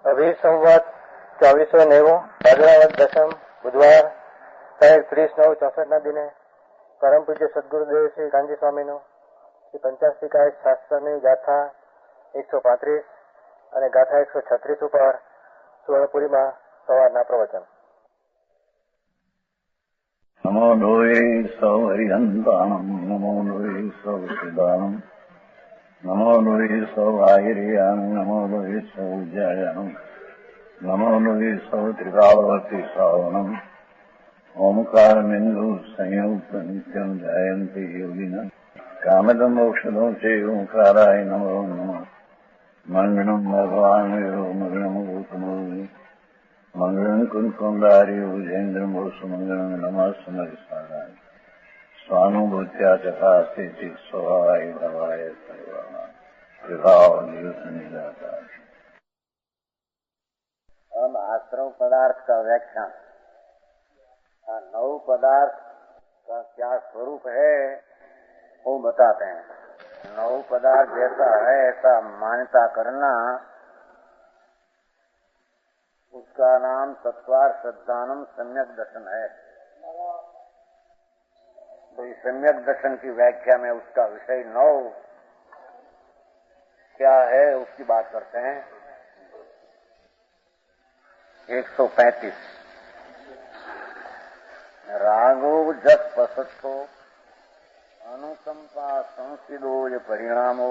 अभिसंवत 2490 भाद्रवद दशम बुधवार તારીખ 30/9/64 દિને પરમ પૂજ્ય સદગુરુદેવ શ્રી કાનજી સ્વામીનું શ્રી પંચાષ્ટિકાય શાસ્ત્રની ગાથા 135 અને ગાથા 136 ઉપર સુવર્ણપુરીમાં સવારના પ્રવચન. નમો લોહે સૌ હરિહંતાણમ નમો લોહે સૌ સિદ્ધાણમ નમો લોહે સૌ આહિર્યાણમ નમો લોહે સૌ જયાણમ નમો લોહે સૌ ત્રિકાળવર્તી શ્રાવણમ ઓમકારમિંદુ સંયુક્ત નિત્યમ જયંતિ યોગિના કામદમ મોક્ષદો સે ઓંકારાય નમો નમઃ. મંગળમ ભગવાન મંગળમ ગૌતમો મંગળમ કુંકુંદાર્યો જૈન્દ્રમ સુમંગળમ નમઃ સમરિસારાય स्वानुभूत्या चकास्ते स्वभावाय भवाय सर्वः विभाव निजाता. अब आश्रव पदार्थ का व्याख्यान. नौ पदार्थ का क्या स्वरूप है वो बताते हैं. नौ पदार्थ जैसा है ऐसा मान्यता करना, उसका नाम तत्वार श्रद्धानम सम्यक दर्शन है. तो इस सम्यक दर्शन की व्याख्या में उसका विषय 9 क्या है उसकी बात करते हैं. 135 रागो जस पसत्तो अनुकंपा संसिदोज परिणामो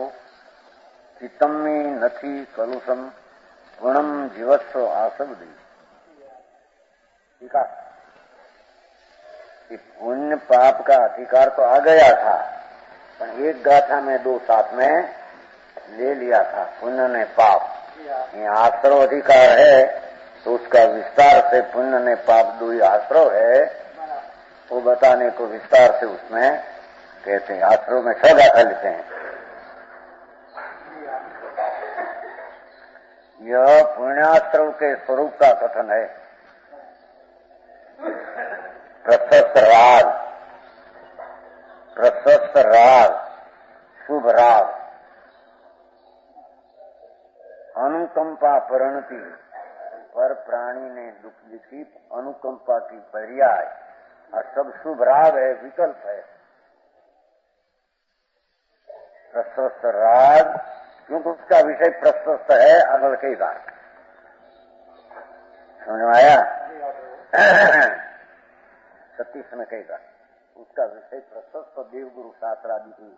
चित्तम्मी नथी कलुषम गुणम जीवस्व आसवदी. ठीक है, पुण्य पाप का अधिकार तो आ गया था, पर एक गाथा में दो साथ में ले लिया था. पुण्य ने पाप, ये आश्रव अधिकार है तो उसका विस्तार से पुण्य ने पाप दो ही आश्रव है वो बताने को विस्तार से उसमें कहते हैं. आश्रव में 6 गाथा लेते हैं. यह पुण्याश्रव के स्वरूप का कथन है. प्रशस्त राग, शुभ राग, अनुकंपा परिणति, पर प्राणी ने दुख लिखी अनुकंपा की पर्याय, और सब शुभ राग है, विकल्प है. प्रशस्त राग क्योंकि उसका विषय प्रशस्त है. अगल कई बार समझ में आया. 36 में कहेगा उसका विषय प्रशस्त देवगुरु शास्त्र आदि की,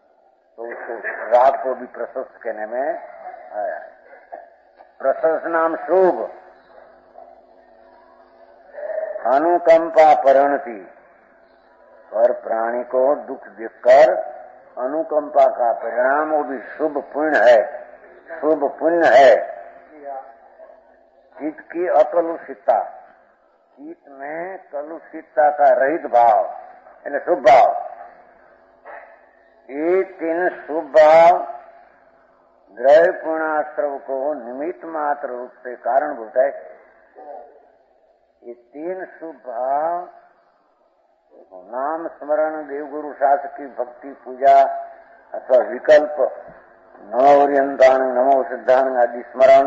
तो उसको राग को भी प्रशस्त कहने में आया है. प्रशस्त नाम शुभ, अनुकंपा परिणति, पर प्राणी को दुख देखकर अनुकंपा का परिणाम वो भी शुभ पुण्य है. शुभ पुण्य है. चित्त की अकलुषितता, चित्त में कलुषितता का रहित भाव यानी शुभ भाव. ये 3 शुभ भाव द्रव्य पूर्णाश्रव को निमित्त मात्र रूप से कारणभूत है. ये 3 शुभ भाव नाम स्मरण, देवगुरु शास्त्र की भक्ति पूजा अथवा विकल्प, नमो ओरियंताण, नमो सिद्धांग आदि स्मरण,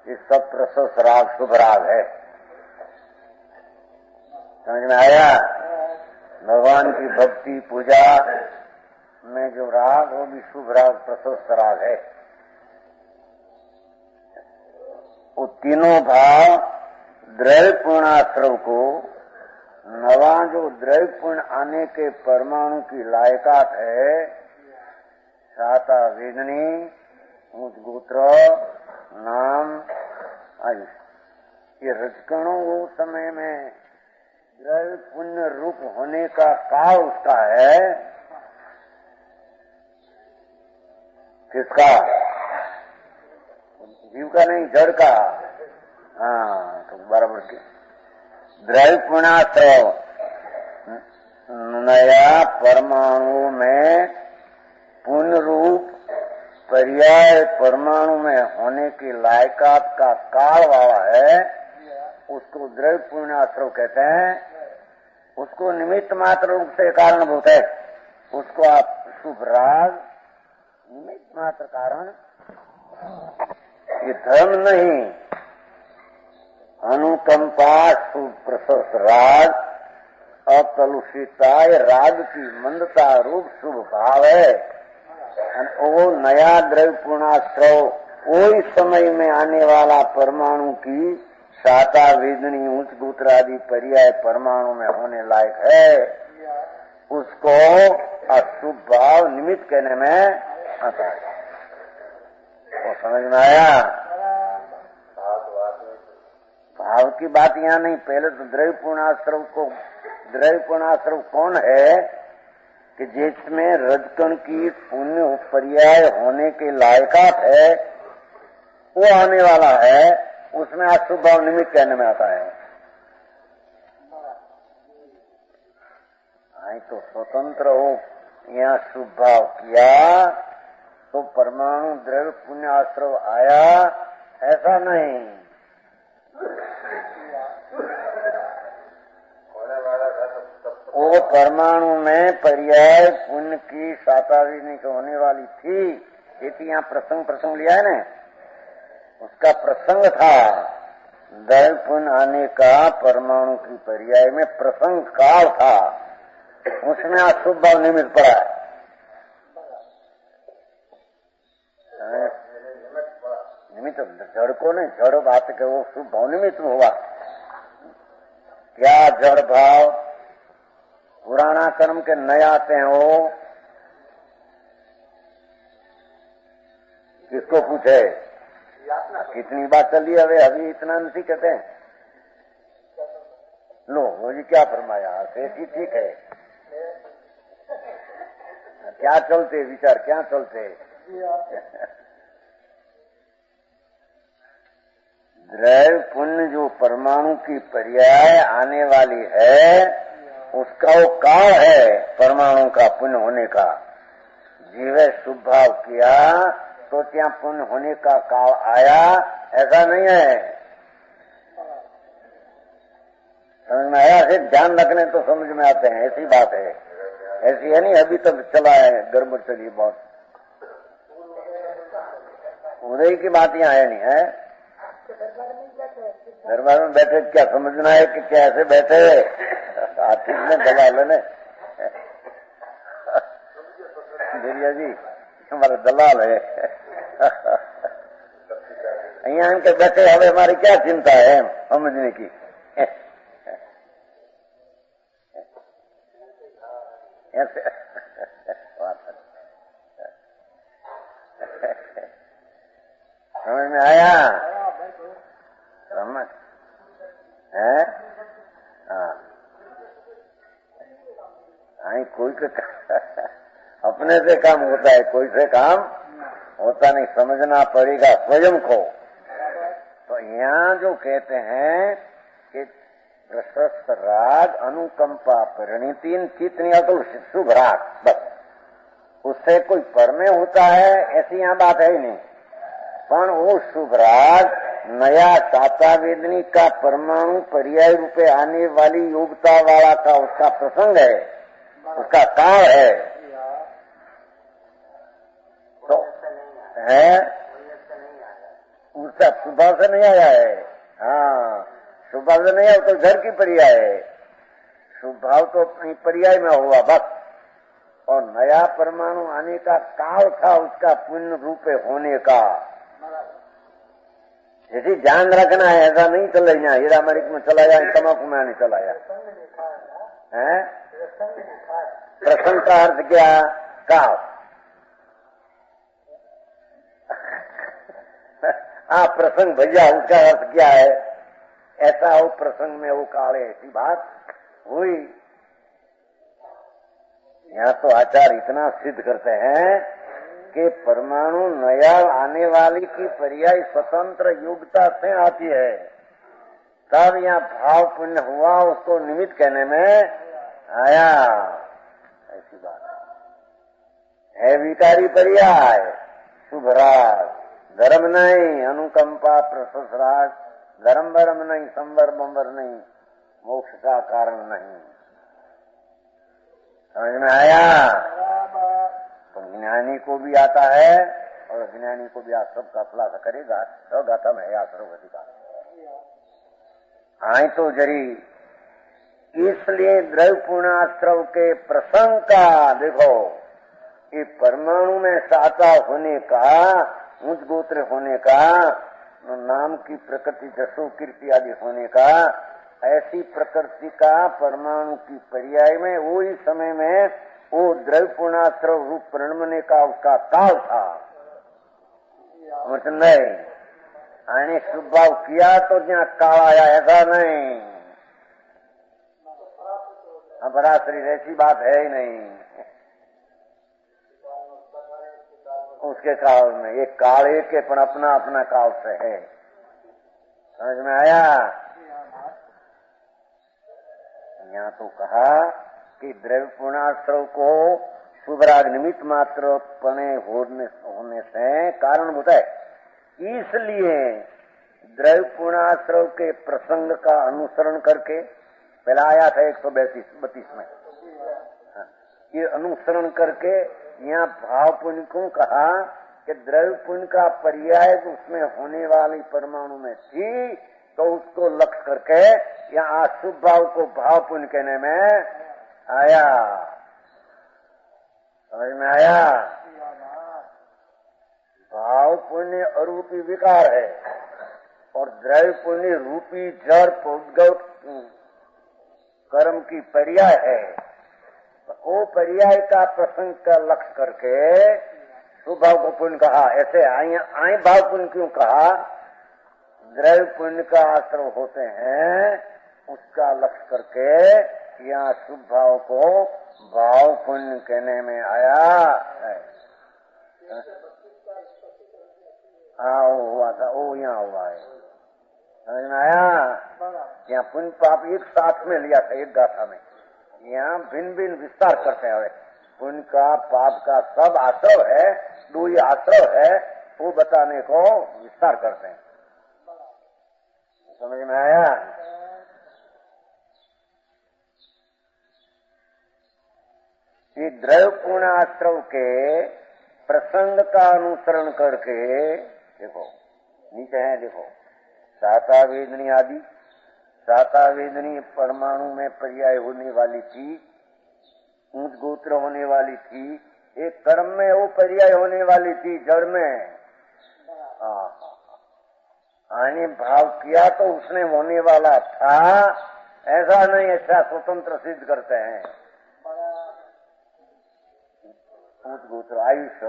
ये सब प्रशस्त राग शुभ राग है. समझ में आया. भगवान की भक्ति पूजा में जो राग वो भी शुभ राग प्रशस्त राग है. वो तीनों भाव द्रव्य पूर्णाश्रव को नवा जो द्रव्य पूर्ण आने के परमाणु की लायकात है, साता वेदनी, ऊंच गोत्र, नाम आयुष, ये रजकणों वो समय में द्रव्य पुण्य रूप होने का काल उसका है. किसका? जीव का नहीं, जड़ का. हाँ, तो बराबर के द्रव्य पुण्याश्रव नया परमाणु में पुण्य रूप पर्याय परमाणु में होने की लायकात का काल वाला है, उसको द्रव्य पुण्याश्रव कहते हैं. उसको निमित्त मात्र रूप से कारणभूत है. उसको आप शुभ राग निमित्त मात्र कारण, ये धर्म नहीं, अनुकंपा सुप्रशस्त राग, अकलुषिता राग की मंदता रूप शुभ भाव है। वो नया द्रव्य पूर्णाश्रव वही समय में आने वाला परमाणु की साता वेदनी उच्च दूत्र आदि पर्याय परमाणु में होने लायक है, उसको अशुभ भाव निमित्त कहने में आता है। वो समझ में आया? भाव की बात यहाँ नहीं। पहले तो द्रव्य पूर्णाश्रव कौन है कि जिसमें रजकण की पुण्य पर्याय होने के लायकात है, वो आने वाला है, उसमें अशुभ भाव निमित्त कहने में आता है। आई तो स्वतंत्र हो यहाँ शुभ भाव किया तो परमाणु द्रव्य पुण्य आश्रव आया, ऐसा नहीं। वो परमाणु में पर्याय पुण्य की साताविनी को होने वाली थी, ये थी। यहाँ प्रसंग लिया है ना, उसका प्रसंग था दैव पुण्य आने का परमाणु की पर्याय में प्रसंग काल था, उसमें अशुभ भाव निमित्त पड़ा है। निमित्त जड़ को नहीं, जड़ बात के वो शुभ भाव निमित्त हुआ। क्या जड़ भाव पुराना कर्म के नए आते हैं? वो किसको पूछे? कितनी बात चली है, अभी इतना नहीं कहते हैं। लो वो जी क्या फरमाया, सेठी ठीक है। क्या चलते विचार, क्या चलते? द्रव्य पुण्य जो परमाणु की पर्याय आने वाली है, उसका वो काल है परमाणु का पुण्य होने का। जीवे शुभ भाव किया तो क्या पुण्य होने का काल आया, ऐसा नहीं है। समझ में आया? सिर्फ ध्यान रखने तो समझ में आते हैं, ऐसी बात है। ऐसी है नहीं, अभी तक चला है, गड़बड़ चली बहुत। उदय की बात यहाँ है नहीं है। दरबार में बैठे क्या समझना है कि क्या ऐसे बैठे आर्थिक में दबा लेने? देरिया जी हमारा दलाल है। यहाँ इनके बैठे हमें हमारी क्या चिंता है समझने की? समझ में आया? समझ है? हाँ, कोई का अपने से काम होता है, कोई से काम होता नहीं। समझना पड़ेगा स्वयं को। तो यहाँ जो कहते हैं कि प्रशस्त राग, अनुकंपा, परिणीति, चित्त नहीं तो शुभ राग, बस उससे कोई परमे होता है, ऐसी यहाँ बात है ही नहीं। पर वो शुभ राग नया साता वेदनी का परमाणु पर्याय रूपे आने वाली योग्यता वाला का उसका प्रसंग है, उसका काल है। तो है उसका स्वभाव से नहीं आया है। हाँ, स्वभाव से नहीं आया तो घर की पर्याय है। स्वभाव तो अपनी पर्याय में हुआ बस। और नया परमाणु आने का काल था उसका पुण्य रूपे होने का। यदि ध्यान रखना है, ऐसा नहीं चले यहाँ हीरा मरिक में चला जाए, तमाकू में नहीं चला जाए। प्रसंग का अर्थ क्या? काल। हाँ, प्रसंग भैया उसका अर्थ क्या है? ऐसा हो प्रसंग में वो काल है, ऐसी बात हुई। यहाँ तो आचार्य इतना सिद्ध करते हैं कि परमाणु नया आने वाली की पर्याय स्वतंत्र योग्यता से आती है, तब यहाँ भाव पुण्य हुआ, उसको निमित्त कहने में आया, ऐसी बात है। विकारी पर्याय शुभ राग, धर्म नहीं, अनुकंपा प्रशस्त राग, धर्म वर्म नहीं, संवर बंवर नहीं, मोक्ष का कारण नहीं। समझ में आया? तो ज्ञानी को भी आता है और अज्ञानी को भी आप सबका खुलासा करेगा। सब गाथा में है आश्रव अधिकार। आई तो जरी इसलिए द्रव्य पूर्णाश्रव के प्रसंग का देखो, ये परमाणु में साता होने का, उच्च गोत्र होने का, नाम की प्रकृति जसो कीर्ति आदि होने का, ऐसी प्रकृति का परमाणु की पर्याय में वो ही समय में वो द्रव्य पूर्णाश्रव रूप परिणमने का उसका काल था। नहीं आने शुभ भाव किया तो जहाँ काल आया, ऐसा नहीं। शरीर ऐसी बात है ही नहीं उसके काल में। ये काल एक के पण अपना अपना काल से है। समझ में आया? यहाँ तो कहा कि द्रव्य पूर्णाश्रव को शुभराग निमित्त मात्र पने होने से कारण होता है। इसलिए द्रव्य पूर्णाश्रव के प्रसंग का अनुसरण करके पहला आया था 132 में, ये अनुसरण करके यहाँ भाव पुण्य को कहा कि द्रव्य पुण्य का पर्याय उसमें होने वाली परमाणु में थी, तो उसको लक्ष्य करके यहाँ अशुभ भाव को भाव पुण्य कहने में आया। समझ में आया? भाव पुण्य अरूपी विकार है और द्रव्य पुण्य रूपी जड़ पौद्गल कर्म की पर्याय है। तो वो पर्याय का प्रसंग का लक्ष्य करके शुभ भाव को पुण्य कहा। ऐसे आई भाव पुण्य क्यों कहा? द्रव्य पुण्य का आश्रय होते हैं, उसका लक्ष्य करके यहाँ शुभ भाव को भाव पुण्य कहने में आया है। हाँ वो हुआ था, वो यहाँ हुआ है। समझ में आया? यहाँ पुण्य पाप एक साथ में लिया था एक गाथा में। यहाँ भिन्न भिन्न विस्तार करते हैं। पुण्य का पाप का सब आश्रय है, दो ही आश्रय है, वो बताने को विस्तार करते हैं। समझ में आया? ये द्रव्य पूर्ण आश्रव के प्रसंग का अनुसरण करके देखो, नीचे है देखो, साता वेदनी आदि, साता वेदनी परमाणु में पर्याय होने वाली थी, ऊंच गोत्र होने वाली थी, एक कर्म में वो पर्याय होने वाली थी, जड़ में आने भाव किया तो उसने होने वाला था, ऐसा नहीं। ऐसा स्वतंत्र सिद्ध करते हैं। ऊंच गोत्र आयुष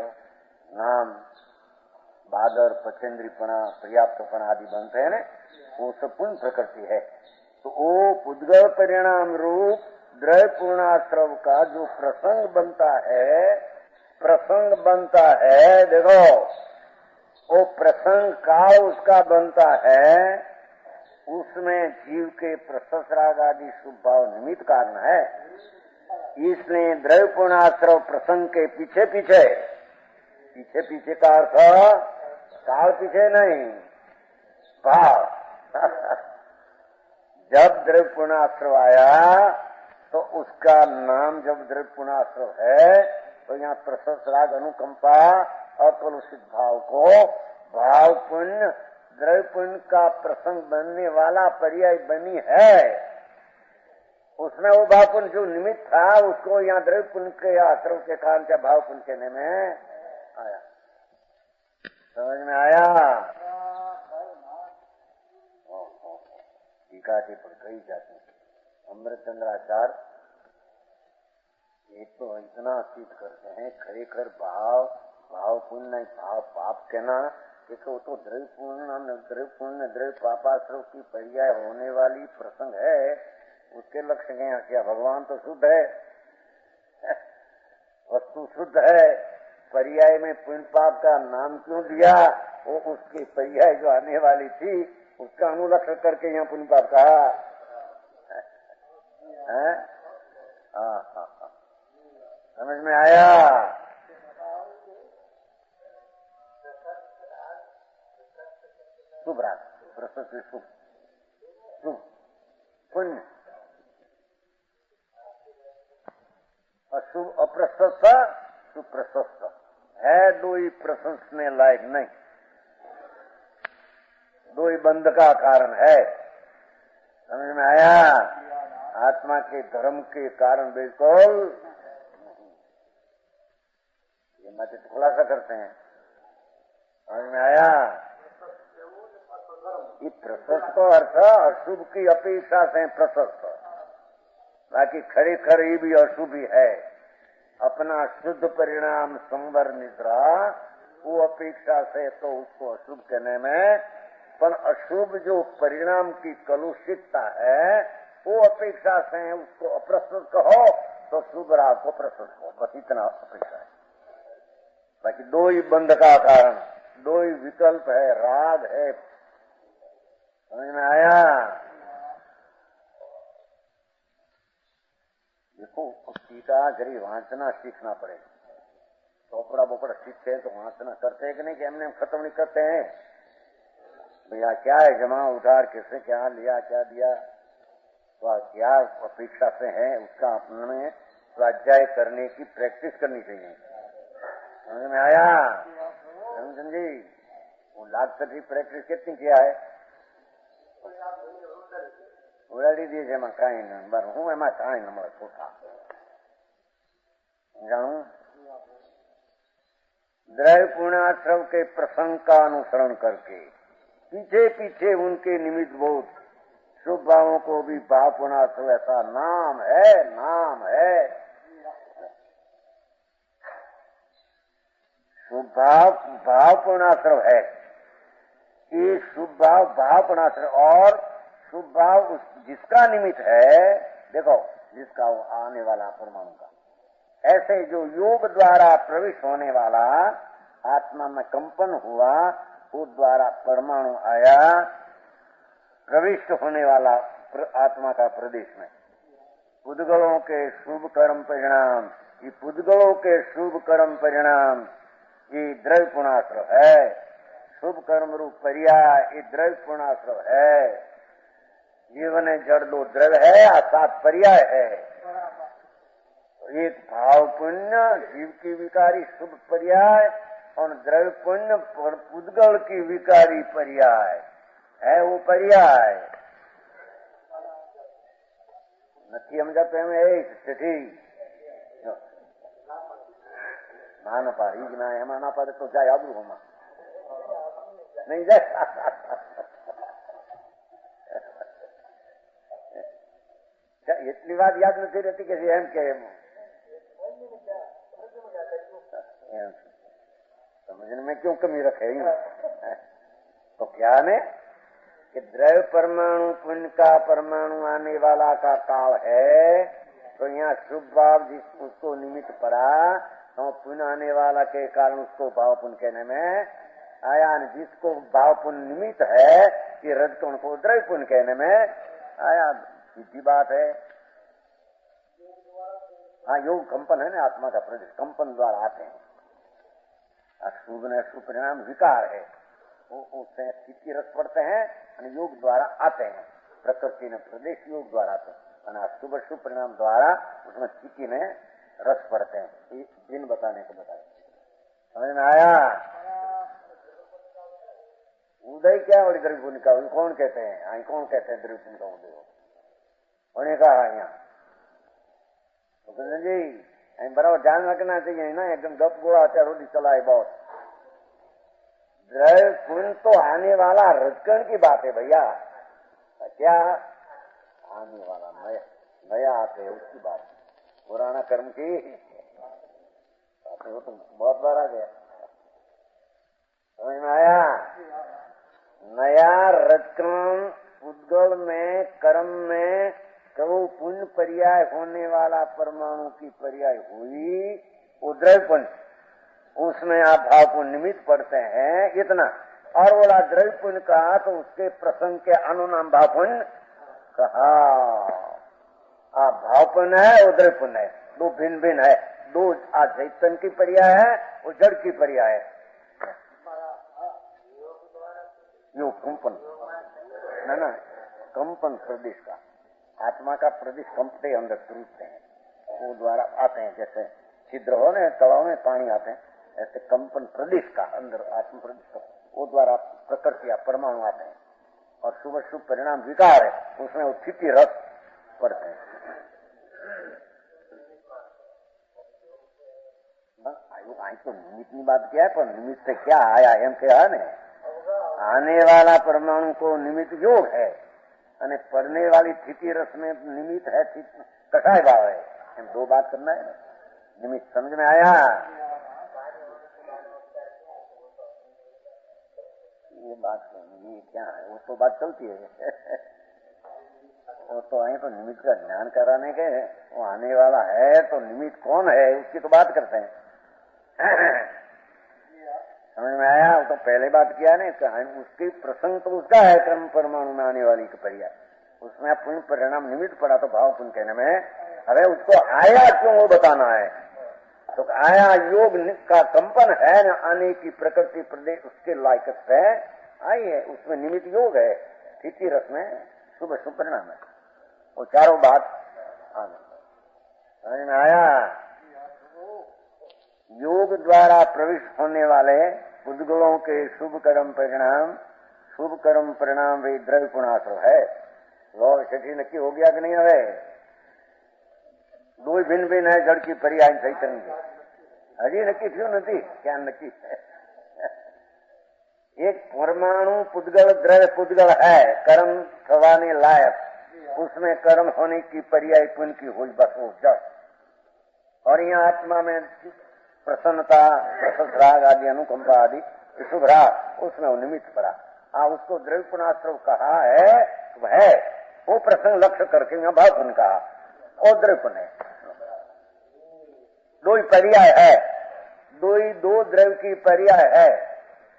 नाम बादर पचेंद्रीपणा पर्याप्तपणा आदि बनते हैं ना, वो सब पुण्य प्रकृति है। तो वो पुद्गल परिणाम रूप द्रव्य पूर्णाश्रव का जो प्रसंग बनता है, देखो वो प्रसंग काल उसका बनता है, उसमें जीव के प्रशस्त राग आदि शुभ भाव निमित्त कारण है। इसलिए द्रव्य पूर्णाश्रव प्रसंग के पीछे पीछे का अर्थ काल पीछे नहीं, भाव। जब द्रव्य पूर्णाश्रव आया तो उसका नाम जब द्रव्य पूर्णाश्रव है, तो यहाँ प्रशस्त राग अनुकंपा अकलुषित भाव को भाव पुण्य द्रव्य पुण्य का प्रसंग बनने वाला पर्याय बनी है। उसमें वो भाव पुण्य जो निमित्त था, उसको यहाँ द्रव्य पुण्य के आश्रव के कारण क्या भाव पुण्य कहने में आया। समझ में आया? टीका पर कही जाती अमृतचंद्राचार्य ये तो इतना सिद्ध करते हैं, खरेखर भाव पुण्य नहीं भाव पाप कहना, देखो वो तो द्रव्य पापाश्रव की पर्याय होने वाली प्रसंग है। उसके लक्ष्य क्या? भगवान तो शुद्ध है, वस्तु शुद्ध है, पर्याय में पुण्य पाप का नाम क्यों दिया? वो उसकी पर्याय जो आने वाली थी उसका अनुलक्ष्य करके यहाँ पुण्य पाप कहा है। समझ में आया? शुभ राग प्रशस्त शुभ पुण्य, अशुभ अप्रशस्त सुप्रशस्त है, दो ही प्रशंसने लायक नहीं, दो ही बंध का कारण है। समझ में आया? आत्मा के धर्म के कारण बिल्कुल ये मत खुलासा करते हैं। समझ में आया? ये प्रशस्त अर्थ अशुभ की अपेक्षा से प्रशस्त, बाकी खरेखर ये भी अशुभ ही है। अपना शुद्ध परिणाम संवर निद्रा वो अपेक्षा से तो उसको अशुभ कहने में, पर अशुभ जो परिणाम की कलुषितता है वो अपेक्षा से उसको अप्रस्तुत कहो तो शुभ राग को प्रस्तुत कहो, बस इतना अपेक्षा है। बाकी दो ही बंध का कारण, दो ही विकल्प है, राग है। समझ में आया? देखो टीका जरी वांचना सीखना पड़ेगा। चौपड़ा बोपड़ा सीखते हैं तो वांचना करते हैं कि नहीं, कि हमने खत्म नहीं करते हैं भैया क्या है जमा उधार, किसने क्या लिया क्या दिया, तो क्या अपेक्षा से है, उसका अपने स्वाध्याय करने की प्रैक्टिस करनी चाहिए। समझ में आया? समझी? वो लाख की प्रैक्टिस कितनी किया है? ઉડાડી દે છે એમાં કાંઈ નંબર, હું એમાં કાંઈ નંબર ખોટા જાણું। द्रव्य पूर्णाश्रव के प्रसंग का अनुसरण करके पीछे पीछे उनके निमित्त बहुत शुभ भावों को भी भाव पूर्णाश्रव ऐसा नाम है, नाम है। शुभ भाव पूर्णाश्रव है, ये शुभ भाव पूर्णाश्रव। और शुभ भाव जिसका निमित्त है, देखो जिसका वो आने वाला परमाणु का, ऐसे जो योग द्वारा प्रवेश होने वाला आत्मा में कंपन हुआ, वो द्वारा परमाणु आया, प्रविष्ट होने वाला आत्मा का प्रदेश में। पुद्गलों के शुभ कर्म परिणाम, ये पुद्गलों के शुभ कर्म परिणाम ये द्रव्य पूर्णाश्रव है। शुभ कर्म रूप पर्याय ये द्रव्य पूर्णाश्रव है। जीवन जड़ दो द्रव्य है, अर्थात पर्याय है। एक भाव पुण्य जीव की विकारी शुभ पर्याय और द्रव्य पुण्य पुद्गल की विकारी पर्याय है, वो पर्याय નથી સમજાતો એમ એ તેથી ના પાડી જ ના એમાં ના પાડે તો જાય આબરૂમાં નહીં જાય। એટલી વાત યાદ નથી રહેતી કે એમ કે समझने में क्यों कमी रखे? तो क्या ने कि द्रव्य परमाणु पुण्य का परमाणु आने वाला का काल है, तो यहाँ शुभ भाव जिस उसको निमित्त पड़ा तो पुण्य आने वाला के कारण उसको भाव पुण्य कहने में आया। जिसको भाव पुण्य निमित्त है कि रजतों को द्रव्य पुण्य कहने में आया। सीधी बात है। हाँ, योग कंपन है ना, आत्मा का प्रदेश कंपन द्वारा आते हैं। शुभ ने शुभ परिणाम विकार है, उससे स्थिति रस पड़ते हैं और योग द्वारा आते हैं। प्रकृति ने प्रदेश योग द्वारा आते हैं, शुभ शुभ परिणाम द्वारा उसमें स्थिति में रस पड़ते हैं। दिन बताने को बताया, समझ में आया? उदय क्या और द्रव्य का कौन कहते हैं? कौन कहते हैं द्रव्य का उदय होने का? यहाँ तो जी बराबर ध्यान रखना चाहिए ना, एकदम गप गोला रोटी चलाए बहुत। द्रव्य पुण्य तो आने वाला रजकण की बात है भैया, क्या आने वाला नया आते है उसकी बात, पुराना कर्म की वो तो बहुत बार आ गया। समझ में आया? नया रजकण उद्गल में कर्म में कबो पुण्य पर्याय होने वाला परमाणु की पर्याय हुई, वो द्रव्य पुण्य, उसमें आप भाव पुण्य निमित्त पढ़ते हैं इतना। और बोला द्रव्य पुण्य कहा तो उसके प्रसंग के अनुनाम भाव पुण्य कहा। आप भाव पुण्य है, वो द्रव्य पुण्य है, दो भिन्न भिन्न है। दो आज चैतन्य की पर्याय है, वो जड़ की पर्याय है। यो कंपन ना कंपन प्रदेश का, आत्मा का प्रदेश कंपते अंदर टूटते हैं, वो द्वारा आते हैं। जैसे छिद्र हो ना तलाव में पानी आते हैं, ऐसे कंपन प्रदेश का अंदर आत्म प्रदेश का वो द्वारा प्रकृति या परमाणु आते हैं। और शुभ शुभ परिणाम विकार है, उसमें वो स्थिति रस पड़ते हैं। आई तो निमित्त की बात किया है, पर निमित्त से क्या आया एम कहा ने आने वाला परमाणु को निमित्त योग है અને पढ़ने वाली स्थिति रस में निमित्त है कटाय भाव है। हम दो बात करना है, निमित्त समझ में आया? ये बात ये क्या है, वो तो बात चलती है वो तो आए तो निमित्त का ज्ञान कराने के, वो आने वाला है तो निमित्त कौन है उसकी तो बात करते हैं। समझ में आया? वो तो पहले बात किया ने, उसकी प्रसंग तो उसका है कर्म परमाणु में आने वाली की पर्याय, उसमें पुण्य परिणाम निमित्त पड़ा तो भाव पुण्य कहने में। अरे उसको आया क्यों वो बताना है, तो आया योग का कंपन है न आने की प्रकृति प्रदेश उसके लायकत है आई है, उसमें निमित्त योग है, स्थिति रस में शुभ शुभ परिणाम है। वो चारों बात समझ में आया? योग द्वारा प्रविष्ट होने वाले उद्गलों के शुभ कर्म परिणाम वे द्रव्य पुणाश्रव है। लो छठी नक्की हो गया कि नहीं? हवे दो भिन्न भिन्न है जड़ की पर्याय सही करेंगे। हजी नक्की क्यों नहीं? क्या नक्की? एक परमाणु पुद्गल द्रव्य पुद्गल है कर्म थवाने लायक, उसमें कर्म होने की पर्याय पुण्य की हुई बस वो जड़, और यहाँ आत्मा में प्रसन्नता प्रसन्न राग आदि अनुकंपा आदि शुभ राग उसमें वो निमित्त पड़ा। उसको द्रव्य पुणाश्रव कहा है, वो प्रसंग लक्ष्य करके यहाँ भाव पुण्य कहा और द्रव्य पुण्य दो ही पर्याय है, दो द्रव्य की पर्याय है।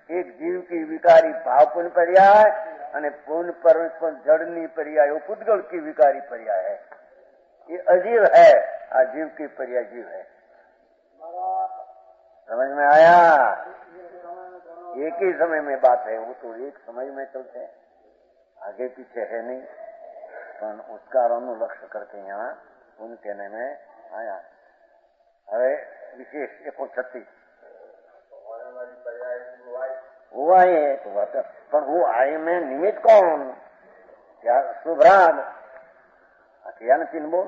एक जीव की विकारी भाव पुण्य पर्याय અને पुण्य पर जड़नी पर्याय वो पुद्गल की विकारी पर्याय है। ये अजीव है, अजीव की पर्याय जीव है। समझ में आया? एक ही समय में बात है, वो तो एक समय में चलते हैं, आगे पीछे है नहीं, पर उसका अनुलक्ष्य करके यहाँ पुण्य कहने में आया। હવે विशेष 136 हुआ है तो पर वो आय में निमित्त कौन? क्या शुभराग अखिया न चिन्ह बोल,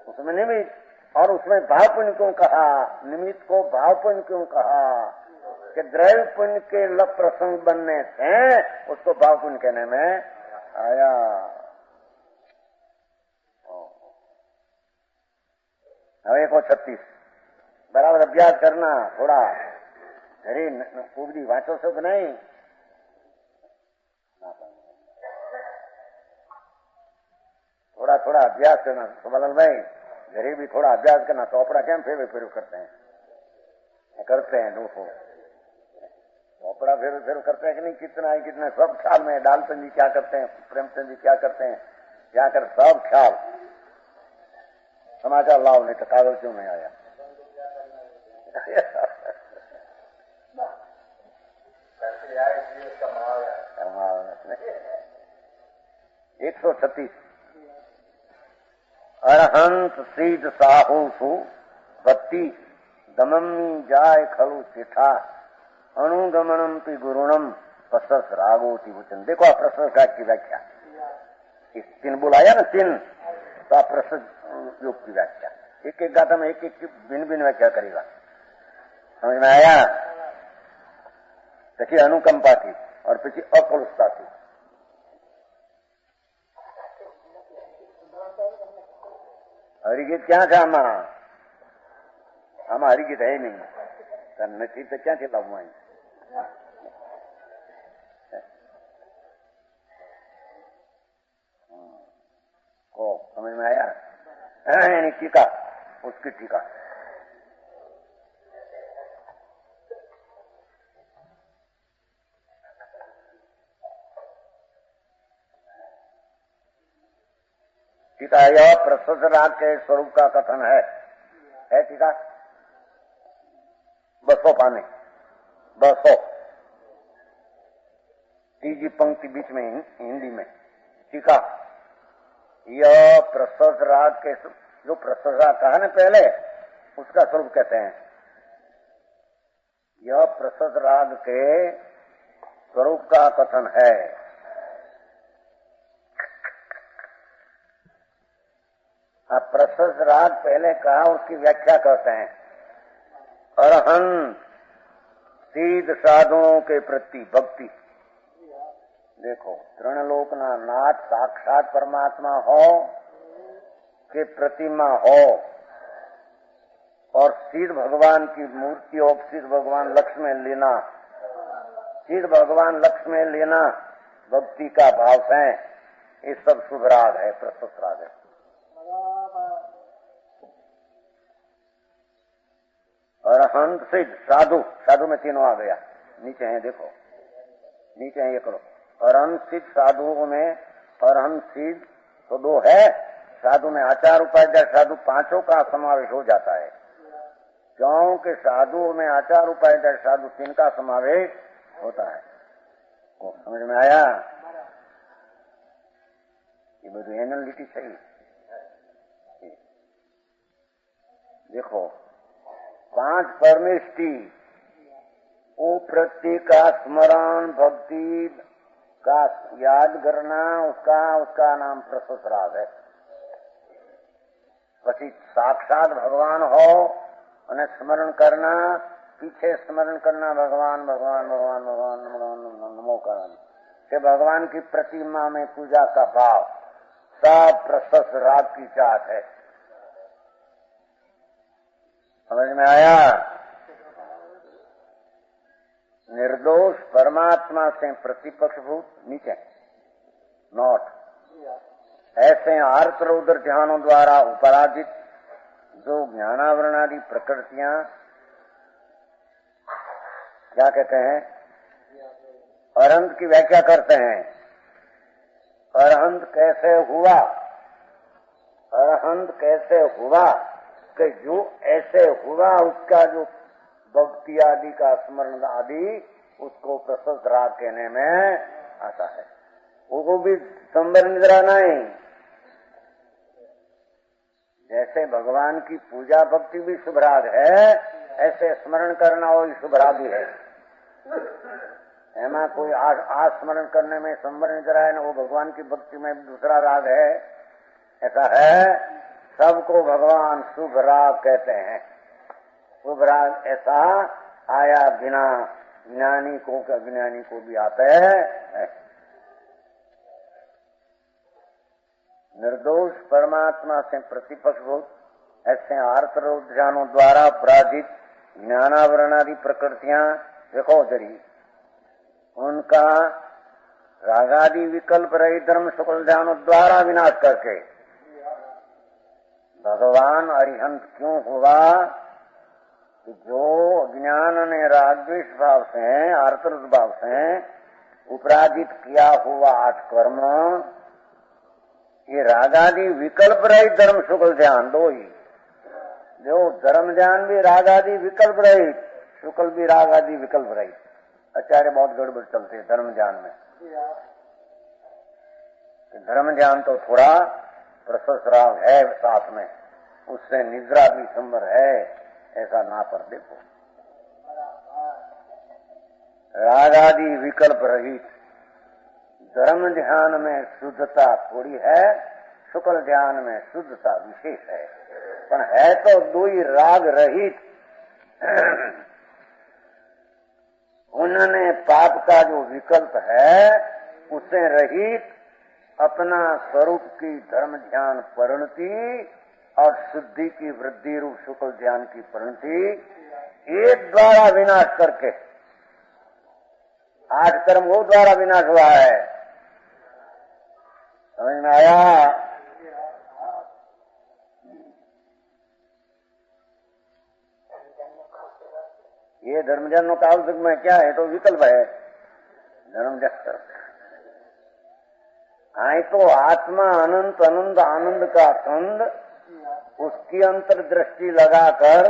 उसमें निमित्त, और उसमें भाव पुण्य क्यों कहा? निमित्त को भाव पुण्य क्यों कहा? कि द्रव्य पुण्य के लप प्रसंग बनने से उसको भाव पुण्य कहने में आया। હવે 136 बराबर अभ्यास करना, थोड़ा घरे पूरी वांचो सब नहीं, थोड़ा थोड़ा अभ्यास करना। सुमलन भाई घरे भी थोड़ा अभ्यास करना, चौपड़ा क्या फेर करते हैं दोस्तों, चौपड़ा फेर करते हैं कि नहीं? कितना है कितना सब ख्याल में, डालचंद जी क्या करते हैं, प्रेमचंद जी क्या करते हैं, क्या कर सब ख्याल। समाचार लाओ नहीं तो कागज क्यों नहीं आया? 136 अरहंत सीध साहू भक्ति दममी जाय खलु चिठा अणुगमनम पी गुरुणम प्रसस रागोति वचन। देखो आप प्रसस राग की व्याख्या, इस तीन बुलाया ना तीन, तो आप प्रसस योग की व्याख्या एक एक गाथा में एक एक भिन्न भिन्न व्याख्या करेगा। समझ में आया? પછી अनुकंपा थी और પછી अकलुषता थी। हरिगीत क्या था आमा हरिगीत है नहीं, नहीं तो क्या लाभू आई? समझ में आया? टीका, उसकी टीका टीका यह प्रसन्न राग के स्वरूप का कथन है टीका 200 पाने 200 तीजी पंक्ति बीच में हिंदी में टीका। यह प्रसन्न राग के जो प्रसन्न राग कहा ना पहले, उसका स्वरूप कहते हैं। यह प्रसन्न राग के स्वरूप का कथन है। अब प्रशस्त राग पहले कहा, उसकी व्याख्या करते हैं। अरहंत सिद्ध साधुओं के प्रति भक्ति। देखो, तृणलोकना नाथ साक्षात परमात्मा हो कि प्रतिमा हो, और सिद्ध भगवान की मूर्ति हो, सिद्ध भगवान लक्ष्य में लेना, सिद्ध भगवान लक्ष्य में लेना भक्ति का भाव है। ये सब शुभ राग है, प्रशस्त राग है। अरहंत सिद्ध साधु, साधु में तीनों आ गया, नीचे है देखो, नीचे है ये करो। अरहंत सिद्ध साधुओं में अरहंत सिद्ध तो दो है, साधु में आचार उपाध्याय साधु पांचों का समावेश हो जाता है, क्योंकि साधुओं में आचार उपाध्याय साधु तीन का समावेश होता है। समझ में आया? ये बड़ी एनालिटी सही। देखो, पांच परमेष्टि, वो प्रत्येक का स्मरण भक्ति का याद करना, उसका नाम प्रशस्त राग है। પછી साक्षात भगवान हो અને स्मरण करना, पीछे स्मरण करना भगवान भगवान भगवान भगवान भगवान नमो करना, कि भगवान की प्रतिमा में पूजा का भाव, सब प्रशस्त राग की चाट है। समझ में आया? निर्दोष परमात्मा से प्रतिपक्षभूत नीचे नोट, ऐसे आर्त रौद्र ध्यानों द्वारा उपराजित जो ज्ञानावरण आदि प्रकृतियां, क्या कहते हैं, अरहंत की व्याख्या करते हैं। अरहंत कैसे हुआ? अरहंत कैसे हुआ कि जो ऐसे हुआ उसका जो भक्ति आदि का स्मरण आदि, उसको प्रशस्त राग कहने में आता है। वो भी संबर निद्रा नहीं, जैसे भगवान की पूजा भक्ति भी शुभ राग है, ऐसे स्मरण करना वो शुभ राग भी है। एमा कोई स्मरण करने में संबर निद्रा है ना, वो भगवान की भक्ति में दूसरा राग है, ऐसा है। सबको भगवान शुभ राग कहते हैं। शुभ राग ऐसा आया बिना ज्ञानी को कि अज्ञानी को भी आता है। निर्दोष परमात्मा से प्रतिपक्षभूत ऐसे आर्त ध्यानों द्वारा अपराधित ज्ञानावरण आदि प्रकृतियां, देखो जरी उनका रागादि विकल्प रहित धर्म शुक्ल ध्यानों द्वारा विनाश करके भगवान अरिहंत क्यों हुआ? कि जो अज्ञान ने रागद्वेष भाव से, आर्तरस भाव से उपराजित किया हुआ 8 कर्म, ये रागादि विकल्प रहित धर्म शुक्ल ध्यान दो ही। जो धर्म ध्यान भी रागादि विकल्प रहित, शुक्ल भी रागादि विकल्प रहित। आचार्य बहुत गड़बड़ चलते हैं धर्म ध्यान में। धर्म ध्यान तो थोड़ा प्रशस्त राग है साथ में, उससे निद्रा भी संबर है, ऐसा ना पर देखो। रागादि विकल्प रहित धर्म ध्यान में शुद्धता थोड़ी है, शुक्ल ध्यान में शुद्धता विशेष है, पर है तो दो ही राग रहित। उन्होंने पाप का जो विकल्प है उससे रहित अपना स्वरूप की धर्म ध्यान परिणति और शुद्धि की वृद्धि रूप शुक्ल ध्यान की परिणति एक द्वारा विनाश करके, 8 कर्म वो द्वारा विनाश हुआ है। समझ में आया? ये धर्म ध्यानों का आवश्यक में क्या है? तो विकल्प है धर्म ध्यान। आए तो आत्मा अनंत अनंत आनंद का कंद, उसकी अंतर्दृष्टि लगाकर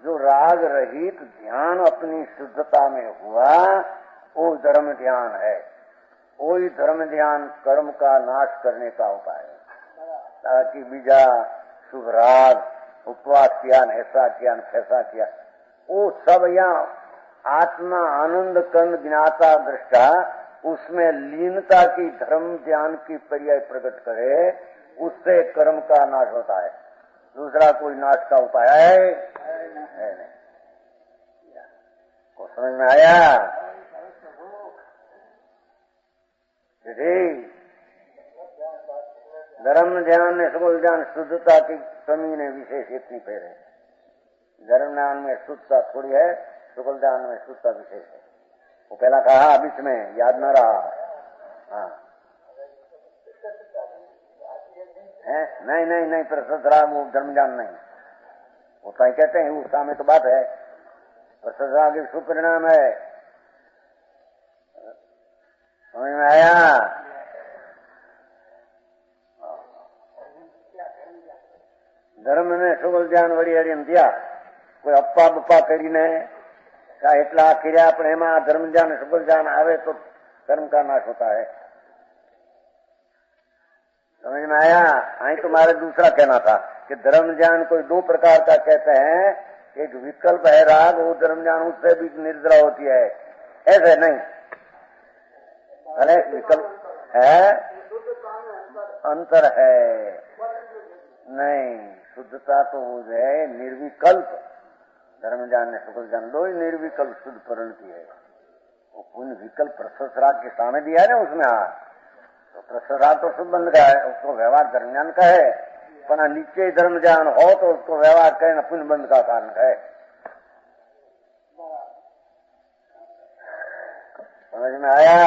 जो राग रहित ध्यान अपनी शुद्धता में हुआ, वो धर्म ध्यान है। वही धर्म ध्यान कर्म का नाश करने का उपाय है, ताकि बीजा शुभ राग, उपवास किया, ऐसा किया, फैसा किया, वो सब यहाँ आत्मा आनंद कंद ज्ञाता दृष्टा उसमें लीनता की धर्म ध्यान की पर्याय प्रकट करे, उससे कर्म का नाश होता है। दूसरा कोई नाश का उपाय है नहीं। को समझ में आया? धर्म ध्यान में सबल ज्ञान शुद्धता की कमी ने विशेष इतनी पैर है। धर्म ज्ञान में शुद्धता थोड़ी है, शुक्ल ज्ञान में शुद्धता विशेष है। वो पहला कहा, बीच में याद न रहा। हाँ है? नहीं प्रशस्त राग वो धर्म ज्ञान नहीं, वो तो कहते हैं, उसका में तो बात है। प्रशस्त राग एक सुपरिणाम है। समझ में आया? धर्म ने સુગલ ધ્યાન વળી હરીને થયા, કોઈ અપ્પા બપ્પા કરીને એટલા કર્યા, પણ એમાં ધર્મ ધ્યાન સુગલ ધ્યાન આવે તો कर्म का नाश होता है। समझ में आया? आई तुम्हारे दूसरा कहना था कि धर्म ज्ञान कोई दो प्रकार का कहते हैं। एक विकल्प है राग, वो धर्म ज्ञान उससे भी निर्द्रा होती है, ऐसे नहीं। अरे विकल्प है, अंतर है नहीं। शुद्धता तो वो है निर्विकल्प। धर्म ज्ञान ने शुक्ल ज्ञान दो ही निर्विकल्प शुद्ध परण की है। वो पुण्य विकल्प प्रशस्त राग के सामने दिया है ना उसमें। तो प्रशस्त राग तो शुद्ध बंध का है, उसको व्यवहार धर्म ज्ञान का है। पर नीचे धर्म ज्ञान हो तो उसको व्यवहार कहना पुण्य बंध का कारण है। समझ में आया?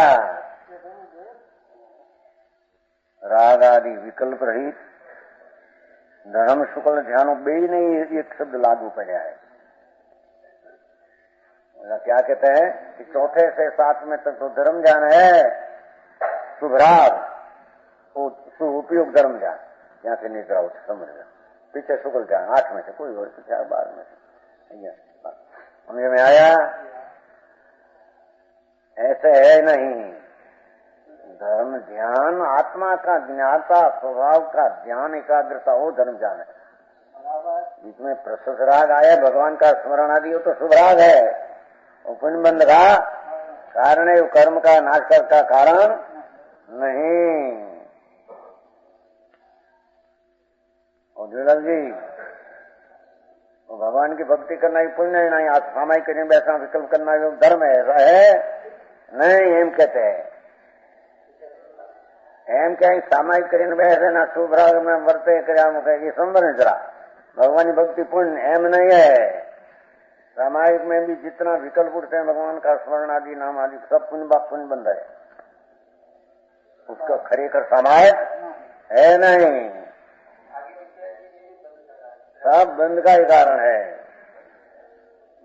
राग आदि विकल्प रहित धर्म शुक्ल ध्यानो बे नहीं एक शब्द लागू पड़ा है। क्या कहते हैं कि चौथे से सातवें तक तो धर्म ज्ञान है शुभराग, उपयोग धर्म ज्ञान, यहाँ से निद्रा होती समझ गया। पीछे शुक्ल ज्ञान 8 में से कोई और पीछे 12 में से। समझ में आया? ऐसे है नहीं। धर्म ध्यान आत्मा का ज्ञाता स्वभाव का ध्यान एकाग्रता हो धर्म ज्ञान है। बीच में प्रशस्त राग आया, भगवान का स्मरण आदि हो तो शुभ राग है। पुण्य बंध का कारण है, कर्म का नाश का कारण नहीं। और जुलाल जी, भगवान की भक्ति करना ही पुण्य है, नहीं आज सामायिक करने वैसा विकल्प करना जो धर्म है, ऐसा है नहीं। एम कहते हैं एम क्या सामायिक કરીને वैसे ना शुभ राग में वर्ते कर ये संबंध जरा भगवान की भक्ति पुण्य एम नहीं है। सामायिक में भी जितना विकल्प उठते हैं भगवान का स्मरण आदि नाम आदि सब पुण्य बंद है। उसका खरेखर सामायिक है नहीं, सब बंद का ही कारण है।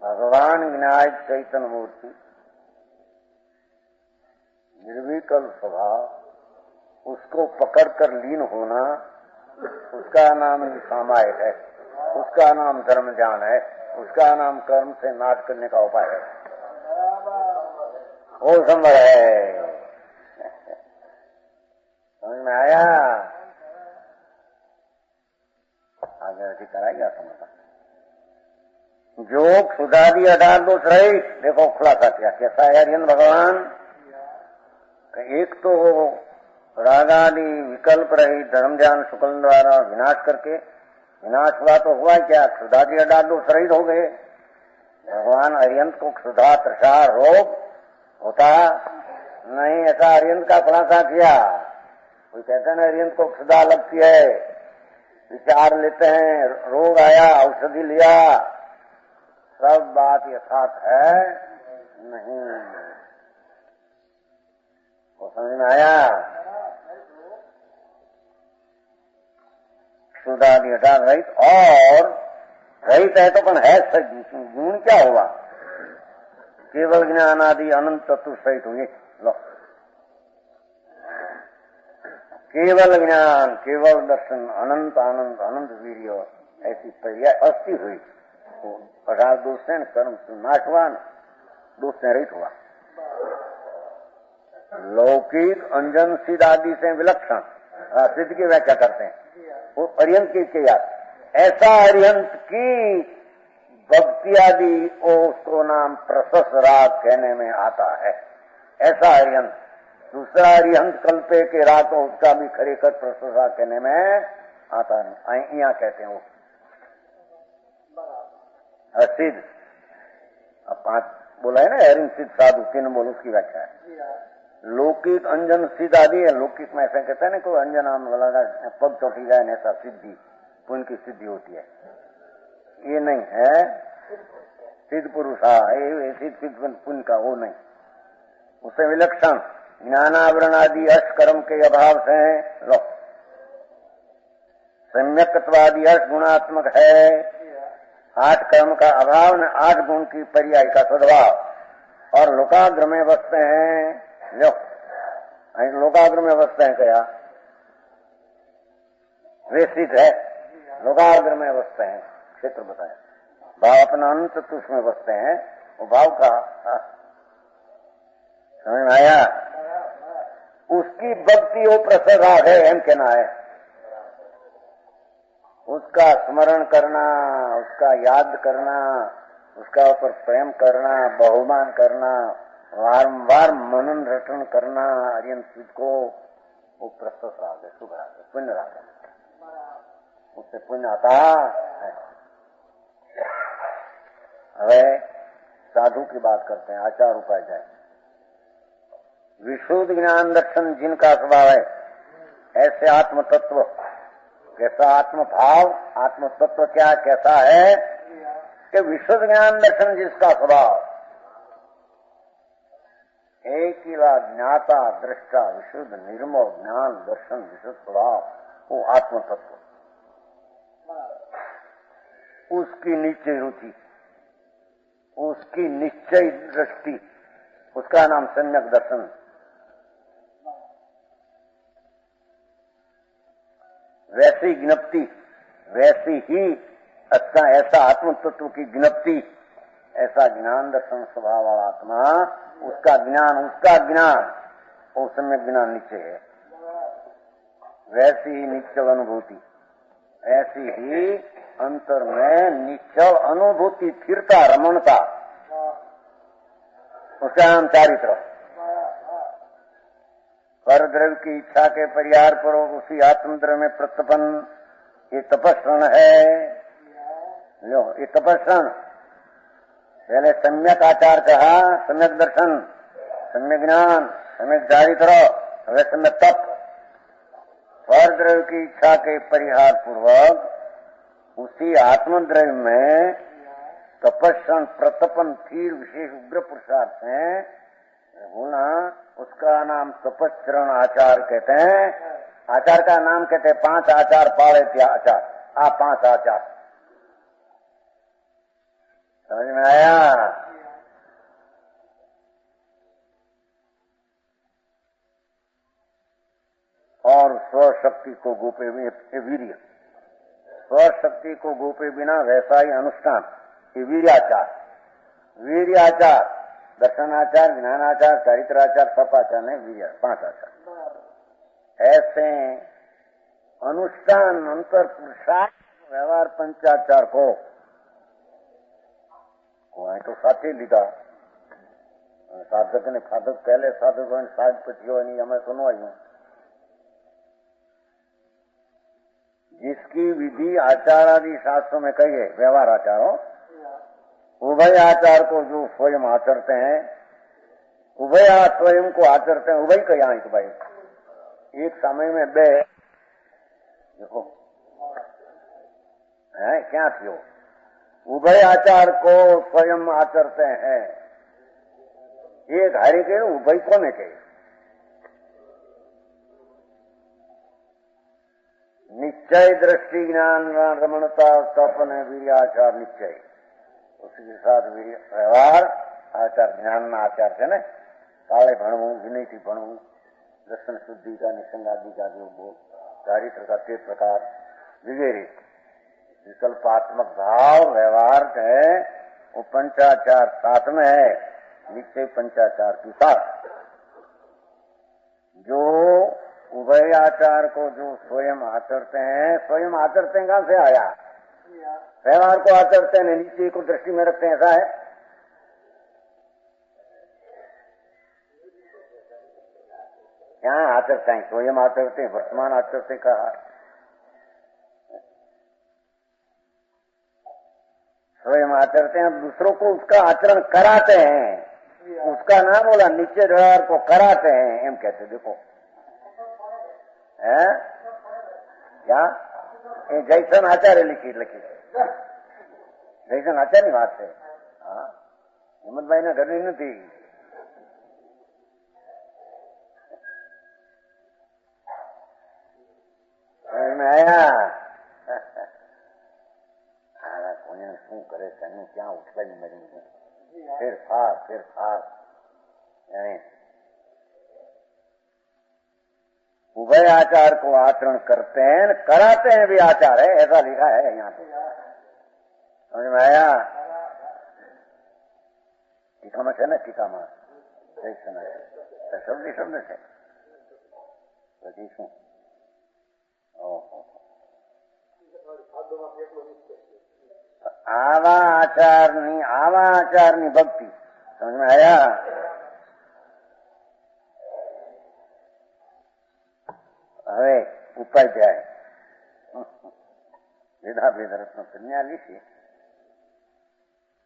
भगवान विनायक चैतन्य मूर्ति निर्विकल्प स्वभाव, उसको पकड़कर लीन होना, उसका नाम ही सामायिक है, उसका नाम धर्म ज्ञान है, उसका नाम कर्म से नाश करने का उपाय है। वो संभव है। समझ में आया? आगे ऐसी कराएगा समझा। जो क्षुदादि 18 दोष रहित, देखो खुलासा किया कैसा है हरिहर भगवान। एक तो रागादि विकल्प रहित धर्म ज्ञान शुक्ल द्वारा विनाश करके, विनाश हुआ तो हुआ क्या, क्षुधादि 18 दोष रहित हो गए। भगवान अरियंत को क्षुधा तृषा रोग होता नहीं, ऐसा अरियंत का खुलासा किया। कोई कहते हैं अरियंत को क्षुधा लगती है, विचार लेते हैं, रोग आया औषधि लिया, सब बात यथार्थ है नहीं। वो समझ में आया? क्षुधादि 18 रहित और रहित है तो पण है गुण क्या हुआ? केवल ज्ञान आदि अनंत तत्व सहित हुए। लो, केवल ज्ञान, केवल दर्शन, अनंत आनंद, अनंत वीर्य, ऐसी पर्याय अस्थि हुई। 18 दोष से कर्म नाशवान, दोष से रहित हुआ। लौकिक अंजन सिद्ध आदि से विलक्षण सिद्ध की व्याख्या करते हैं, वो अरिहंत की याद। ऐसा अरिहंत की भक्ति आदि उसको नाम प्रशस्त राग कहने में आता है। ऐसा अरिहंत दूसरा अरिहंत कल्पे के रातो उसका भी खरेखर प्रशंसा कहने में आता नहीं। यहाँ कहते हैं वो सिद्ध, अब 5 बोला है ना, हरिन सिद्ध साधु 3 बोल, उसकी व्याख्या है। लौकिक अंजन सिद्ध आदि है। लौकिक में ऐसा कहते हैं ना, कोई अंजन आम लगा पग चौटी जाए ऐसा सिद्धि, पुण्य की सिद्धि होती है। ये नहीं है सिद्ध पुरुष, ये सिद्ध पुण्य का वो नहीं, उससे विलक्षण ज्ञानावरण आदि अष्टकर्म के अभाव से लो, सम्यकत्वादि अष्ट गुणात्मक है। 8 कर्म का अभाव न 8 गुण की पर्याय का सद्भाव, और लोकाग्र में बसते हैं। लो, लोकाग्र में बसते हैं क्या? वे सिद्ध है, लोकाग्र में बसते हैं। क्षेत्र बताया, भाव अपना अनंत तुष में बसते हैं। वो भाव का समझ में आया? उसकी भक्ति वो प्रसन्ना है, हम कहना है। उसका स्मरण करना, उसका याद करना, उसका ऊपर प्रेम करना, बहुमान करना, वारंवार मनन रटन करना, आर्यन सिद्ध को वो प्रस्तुत राग है, शुभ राग है, पुण्य राग है। उससे पुण्य आता है। હવે साधु की बात करते हैं, आचार उपाय जाए। विशुद्ध ज्ञान दर्शन जिनका स्वभाव है, ऐसे आत्म तत्व, कैसा आत्म भाव, आत्म तत्व क्या कैसा है कि विशुद्ध ज्ञान दर्शन जिसका स्वभाव, एक ही ज्ञाता दृष्टा विशुद्ध निर्मल ज्ञान दर्शन विशुद्ध स्वभाव, वो आत्म तत्व, उसकी निश्चय रुचि, उसकी निश्चय दृष्टि, उसका नाम सम्यक दर्शन। वैसी ज्ञप्ति, वैसी ही अच्छा ऐसा आत्म तत्व की ज्ञप्ति, ऐसा ज्ञान दर्शन स्वभाव वाला आत्मा, उसका ज्ञान वो सम्यक ज्ञान नीचे है। वैसी ही निश्चल अनुभूति, ऐसी ही अंतर में निश्चल अनुभूति, स्थिरता, रमणता, उसका नाम चारित्र। पर द्रव्य की इच्छा के परिहार पर उसी आत्मद्रव्य में प्रत्यपन, ये तपस्रण है। लो, ये तपस्रण पहले सम्यक आचार कहा, सम्यक दर्शन, सम्यक ज्ञान, सम्यक चारित्र, હવે सम्यक तप। पर द्रव्य की इच्छा के परिहार पूर्वक उसी आत्मद्रव्य में तपस्रण, प्रतपन, स्थिर विशेष उग्र पुरुषार्थ है होना, उसका नाम तपस्रण आचार कहते हैं। आचार का नाम कहते हैं 5 आचार पाले थे आचार, 5 आचार। समझ में आया? और स्वशक्ति को गोपे वीर्य, स्वशक्ति को गोपे बिना वैसा ही अनुष्ठान, ये वीर्याचार। वीर्याचार, दर्शनाचार, ज्ञानाचार, चारित्राचार, तपाचार ने वीर्य, 5 आचार। ऐसे अनुष्ठान अंतर पुरुषार्थ व्यवहार पंचाचार को तो साथी लीधा। साधक ने साधक पहले साधक साज पचियो नहीं, हमें सुनो। जिसकी विधि आचार आदि शास्त्रों में कही है, व्यवहार आचारों, उभय आचार को जो स्वयं आचरते हैं, उभय स्वयं को आचरते हैं, उभय कहीं आई तो भाई एक समय में 2 देखो है क्या थियो, उभय आचार को स्वयं आचरते हैं। एक हरि के उभय को नहीं कहे, निश्चय दृष्टि ज्ञान रमणता तपन वीर्याचार निश्चय, उसके साथ व्यवहार आचार, ज्ञान आचार છે ને, કાળે ભણવું, વિનયથી ભણવું, દર્શન શુદ્ધિ का निसंगादि का जो बोल, चारित्र का 3 प्रकार वगैरह विकल्पात्मक भाव व्यवहार है, वो पंचाचार साथ में है। निश्चय पंचाचार के साथ जो उभय आचार को जो स्वयं आचरते हैं, स्वयं आचरते हैं, कहां से आया? व्यवहार को आचरते हैं, नीचे को दृष्टि में रखते हैं, ऐसा है। क्या आचरते हैं? स्वयं आचरते, वर्तमान आचरते कहा। स्वयं आचरते हैं, दूसरों को उसका आचरण कराते हैं। उसका नाम बोला निश्चय व्यवहार को कराते हैं एम कहते। देखो है क्या जैसन आचार्य लिखी जैसन आचार्य बात है। હિંમતભાઈ ને ઘરની નથી। આયા કોઈને શું કરે છે ક્યાં ઉઠલાઈ મરી ફેરફાર उभय आचार को आचरण करते हैं, कराते हैं भी आचार है, ऐसा लिखा है यहाँ पे। समझ में आया? टीका में है ना, टीका में शब्द છે પછી શું? ઓહો, આવા આચારની ભક્તિ। સમજ में आया? હવે ઉપાધ્યાય वेदावेद रत्न संन्यासी से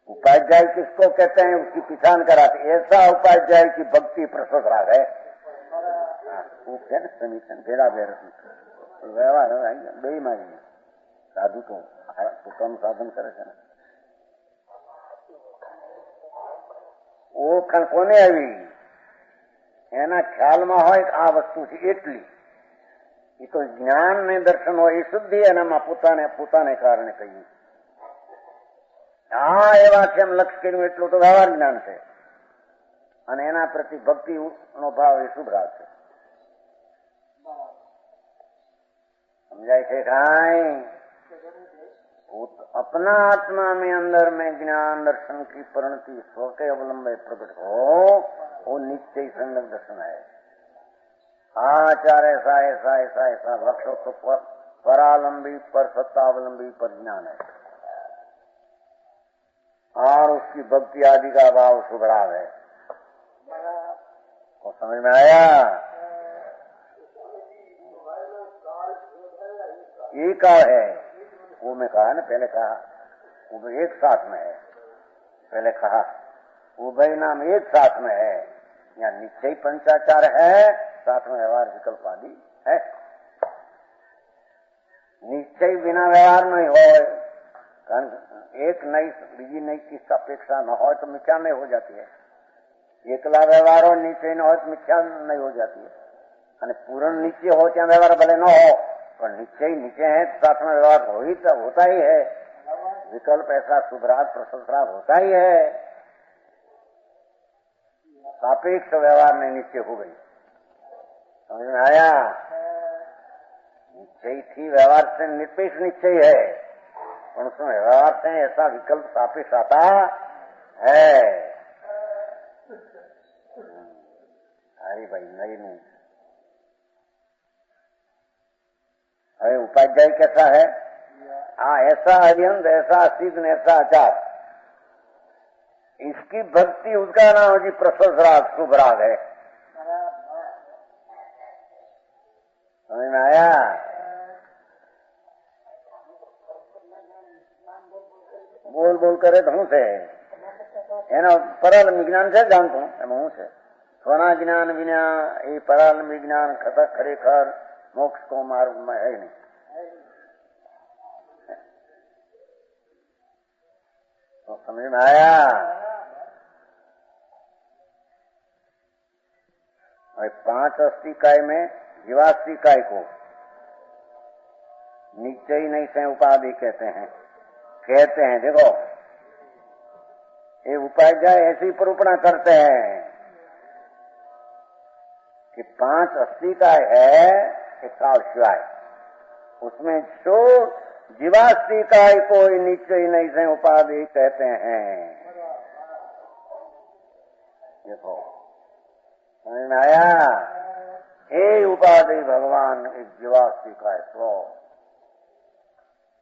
उपाध्याय किसको कहते हैं? उसकी पहचान कराते। ऐसा उपाध्याय की भक्ति प्रसव राग है। वो क्या ना समीक्षण वेदावेद रत्न व्यवहार बेईमानी साधु तो પોતાનું સાધન કરે છે ને। वो કોને આવી એના ખ્યાલમાં હોય આ વસ્તુ છે એટલી। એ તો જ્ઞાન ને દર્શન હોય એ શુદ્ધિ એનામાં પોતાને કારણે કહ્યું। હા એવા છે એમ લક્ષ કર્યું એટલું તો વ્યવહાર જ્ઞાન છે અને એના પ્રતિ ભક્તિ નો ભાવ એ શુભ રાગ છે। समझाए थे काई? अपना आत्मा में अंदर में ज्ञान दर्शन की परिणति स्व के अवलंब प्रकट हो, वो निश्चय संगत दर्शन है। आचार ऐसा ऐसा ऐसा ऐसा भक्ष तो परालंबी पर सत्तावलंबी पर ज्ञान है और उसकी भक्ति आदि का भाव सुभराव है। तो समझ में आया? एक है वो मैं कहा ना, पहले कहा वो एक साथ में है। पहले कहा उभय नाम एक साथ में है। यहाँ निश्चय पंचाचार है, साथ में व्यवहार विकल्प आदि है। निश्चय बिना व्यवहार नहीं हो, कारण एक नई बीजी नई की अपेक्षा न हो तो मिथ्या नहीं हो जाती है। एकला व्यवहार हो निश्चय न हो तो मिथ्या नहीं हो जाती है। અને પૂर्ण निश्चय हो ત્યાં व्यवहार भले न हो पर निश्चय नीचे है तो साथ में व्यवहार होता ही है। विकल्प ऐसा शुभराग प्रसराग होता ही है। सापेक्ष व्यवहार में निश्चय हो गई। समझ में आया? निश्चय थी व्यवहार से निरपेक्ष निश्चय है और उसमें व्यवहार से ऐसा विकल्प सापेक्ष आता है। अरे भाई नहीं नहीं। अरे उपाध्याय कैसा है? ऐसा अरिहंत, ऐसा सिद्ध, ऐसा आचार, इसकी भक्ति उसका नाम जी प्रसव राग शुभ राग है। समझ में आया? बोल बोल करे धूँ से एना परल विज्ञान से जानता हूँ हूँ से स्वना ज्ञान विना ये परल विज्ञान खतक खरेखर मोक्ष को मार्ग में है नहीं। तो समझ में आया? और 5 अस्थि काय में जीवास्थि काय को निश्चय नहीं से उपाधि कहते हैं। देखो ये उपाध्याय ऐसी परूपणा करते हैं कि 5 अस्थि काय है एक काल शिवाय, उसमें जो जीवास्थि काय कोई निश्चय नहीं से उपाधि कहते हैं। देखो समझ में आया? हे उपाधि भगवान एक जीवास्थि काय स्व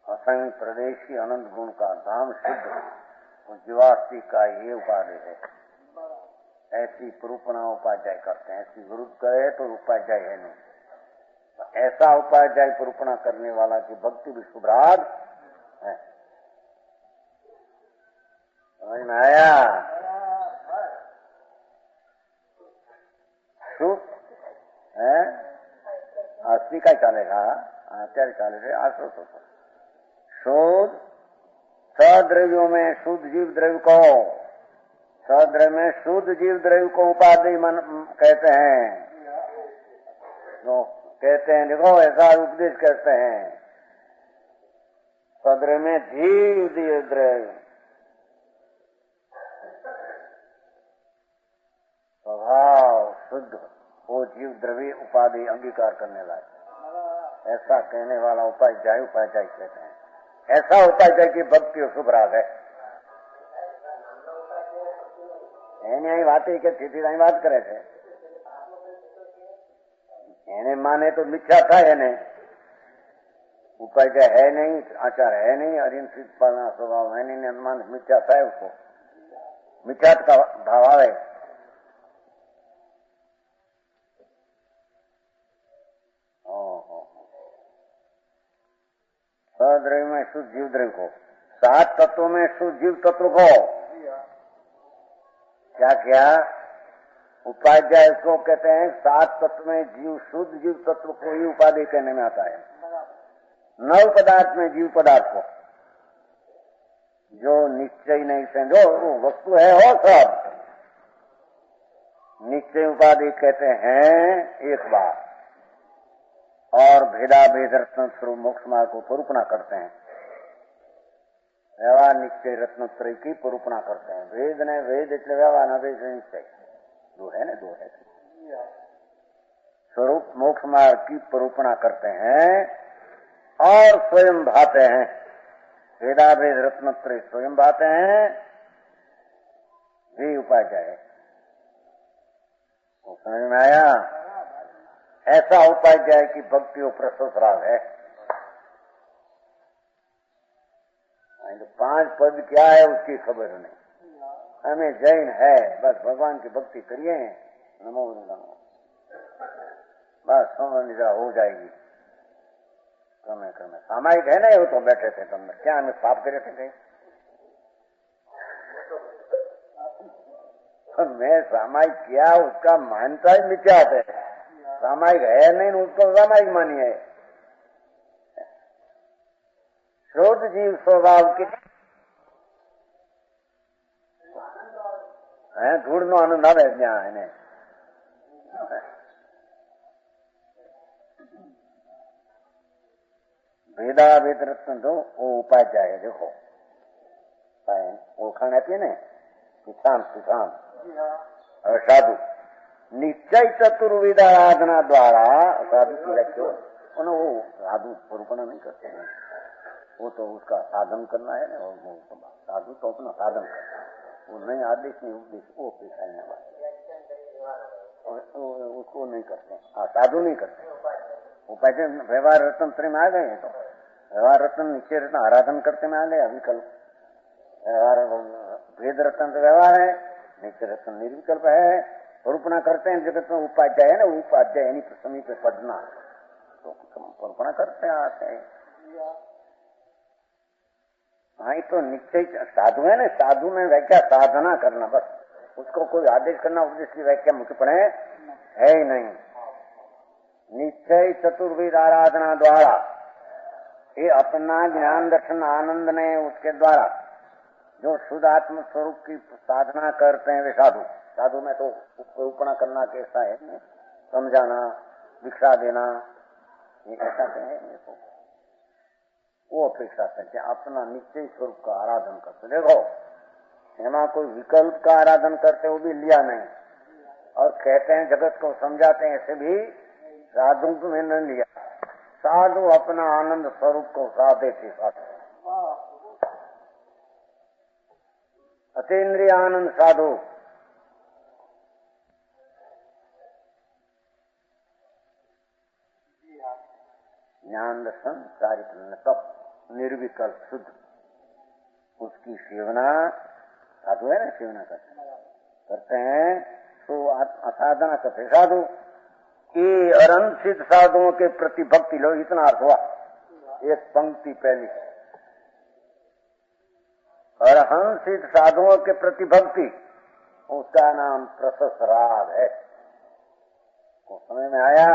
असंग प्रदेशी अनंत गुण का धाम शुद्ध और जीवास्थि का ये उपाधि है। ऐसी परूपणा उपाध्याय करते हैं। ऐसी विरुद्ध करे तो उपाध्याय है नहीं। ऐसा उपाध्याय परूपणा करने वाला की भक्ति भी शुभराग है। समझ में आया? शुभ है 80 का चलेगा, અત્યારે ચાલે છે 800। शुद्ध सद्रव्यों में शुद्ध जीव द्रव्य को, सद्रव्य में शुद्ध जीव द्रव्य को उपाधि मन कहते हैं। जो कहते हैं, देखो ऐसा उपदेश करते हैं, सद्रव्य में जीव द्रव्य स्वभाव शुद्ध, वो जीव द्रव्य उपाधि अंगीकार करने लायक, ऐसा कहने वाला उपाध्याय उपाध्याय कहते हैं। ऐसा उपाध्याय की भक्ति और शुभ राग है। એની વાત કે સ્થિતિ વાત કરે છે, એને માને તો મિથ્યા થાય। એને उपाध्याय है नहीं, आचार है नहीं, अरिंसित पालना स्वभाव है नहीं, अनुमान मिथ्या था, उसको मिथ्या का भाव आवे। सद्रव्य में शुद्ध जीव द्रव्य को, 7 तत्वों में शुद्ध जीव तत्व को क्या क्या उपाध्याय इसको कहते हैं। 7 तत्व में जीव शुद्ध जीव तत्व को ही उपाधि कहने में आता है। 9 पदार्थ में जीव पदार्थ को, जो निश्चय नहीं से जो वस्तु है वो सब निश्चय उपाधि कहते हैं एक बार। और भेदा भेद रत्न स्वरूप मोक्ष मार्ग को परूपणा करते हैं। व्यवहार निश्चय रत्नत्रय की परूपणा करते हैं। वेद ने वेद એટલે व्यवहार न वेद निश्चय दो है ना, दो है स्वरूप मोक्ष मार्ग की परूपणा करते हैं और स्वयं भाते हैं। वेदा भेद रत्नत्रय स्वयं भाते हैं, ये उपाध्याय है। समझ में आया? ऐसा उपाध्याय की भक्ति और प्रशस्त राग है। तो 5 पद क्या है उसकी खबर नहीं। हमें जैन है, बस भगवान की भक्ति करिए, नमो नमो, बस समझ निद्रा हो जाएगी। क्रमे क्रमे सामायिक है ना, वो तो बैठे थे तुम क्या हमें पाप करे थे कहीं? मैं सामायिक किया, उसका मानता ही मिथ्या है। सामायिक है नहीं, उसको सामायिक मानिए। शुद्ध जीव स्वभाव के धूड़ नो आनंद आवे ज्ञान है। भेदा भेद रत्न तो वो उपाध्याय है। देखो ओळखाण આપી ને કિસાન કિસાન और साधु निश्चय चतुर्विध आराधना द्वारा साधु की व्याख्या उन्हें वो साधु परूपणा नहीं करते हैं। वो तो उसका साधन करना है ना, वो साधु तो अपना साधन करना है, वो नहीं आदेश नहीं उपदेश वो पेशाने वाले उसको नहीं करते। हाँ, साधु नहीं करते। वो पहले व्यवहार रत्न त्रय में आ गए हैं, तो व्यवहार रत्न निश्चय रत्न आराधन करते में आ गए। अविकल्प व्यवहार भेद रत्न तो व्यवहार है, निश्चय रत्न निर्विकल्प है। परूपणा करते हैं जगत में उपाध्याय है ना, उपाध्याय यानी समीप पे पढ़ना, तो परूपणा करते आते हैं। हाँ, तो निश्चय साधु है ना, साधु में व्याख्या साधना करना, बस उसको कोई आदेश करना उपदेश की व्याख्या मुख्य पड़े है ही नहीं। निश्चय चतुर्विध आराधना द्वारा ये अपना ज्ञान दर्शन आनंद ने उसके द्वारा जो शुद्ध आत्म स्वरूप की साधना करते हैं वे साधु। साधु में तो उपरूपणा करना कैसा है, समझाना, दीक्षा देना, ये ऐसा है। तो वो अपेक्षा करते अपना निश्चय स्वरूप का आराधन करते। देखो एमा कोई विकल्प का आराधन करते वो भी लिया नहीं, और कहते हैं जगत को समझाते हैं, ऐसे भी साधु में न लिया। साधु अपना आनंद स्वरूप को साधे थे। अतीन्द्रिय आनंद साधु ज्ञान दर्शन चारित्र तप निर्विकल्प शुद्ध उसकी सेवना साधु है ना, सेवना करते हैं। तो साधना करते साधु ये अरंत सिद्ध साधुओं के प्रति भक्ति लो, इतना अर्थ हुआ एक पंक्ति पहली। अरहंत सिद्ध साधुओं के प्रति भक्ति, उसका नाम प्रशस्त राग है। तो समझ में आया?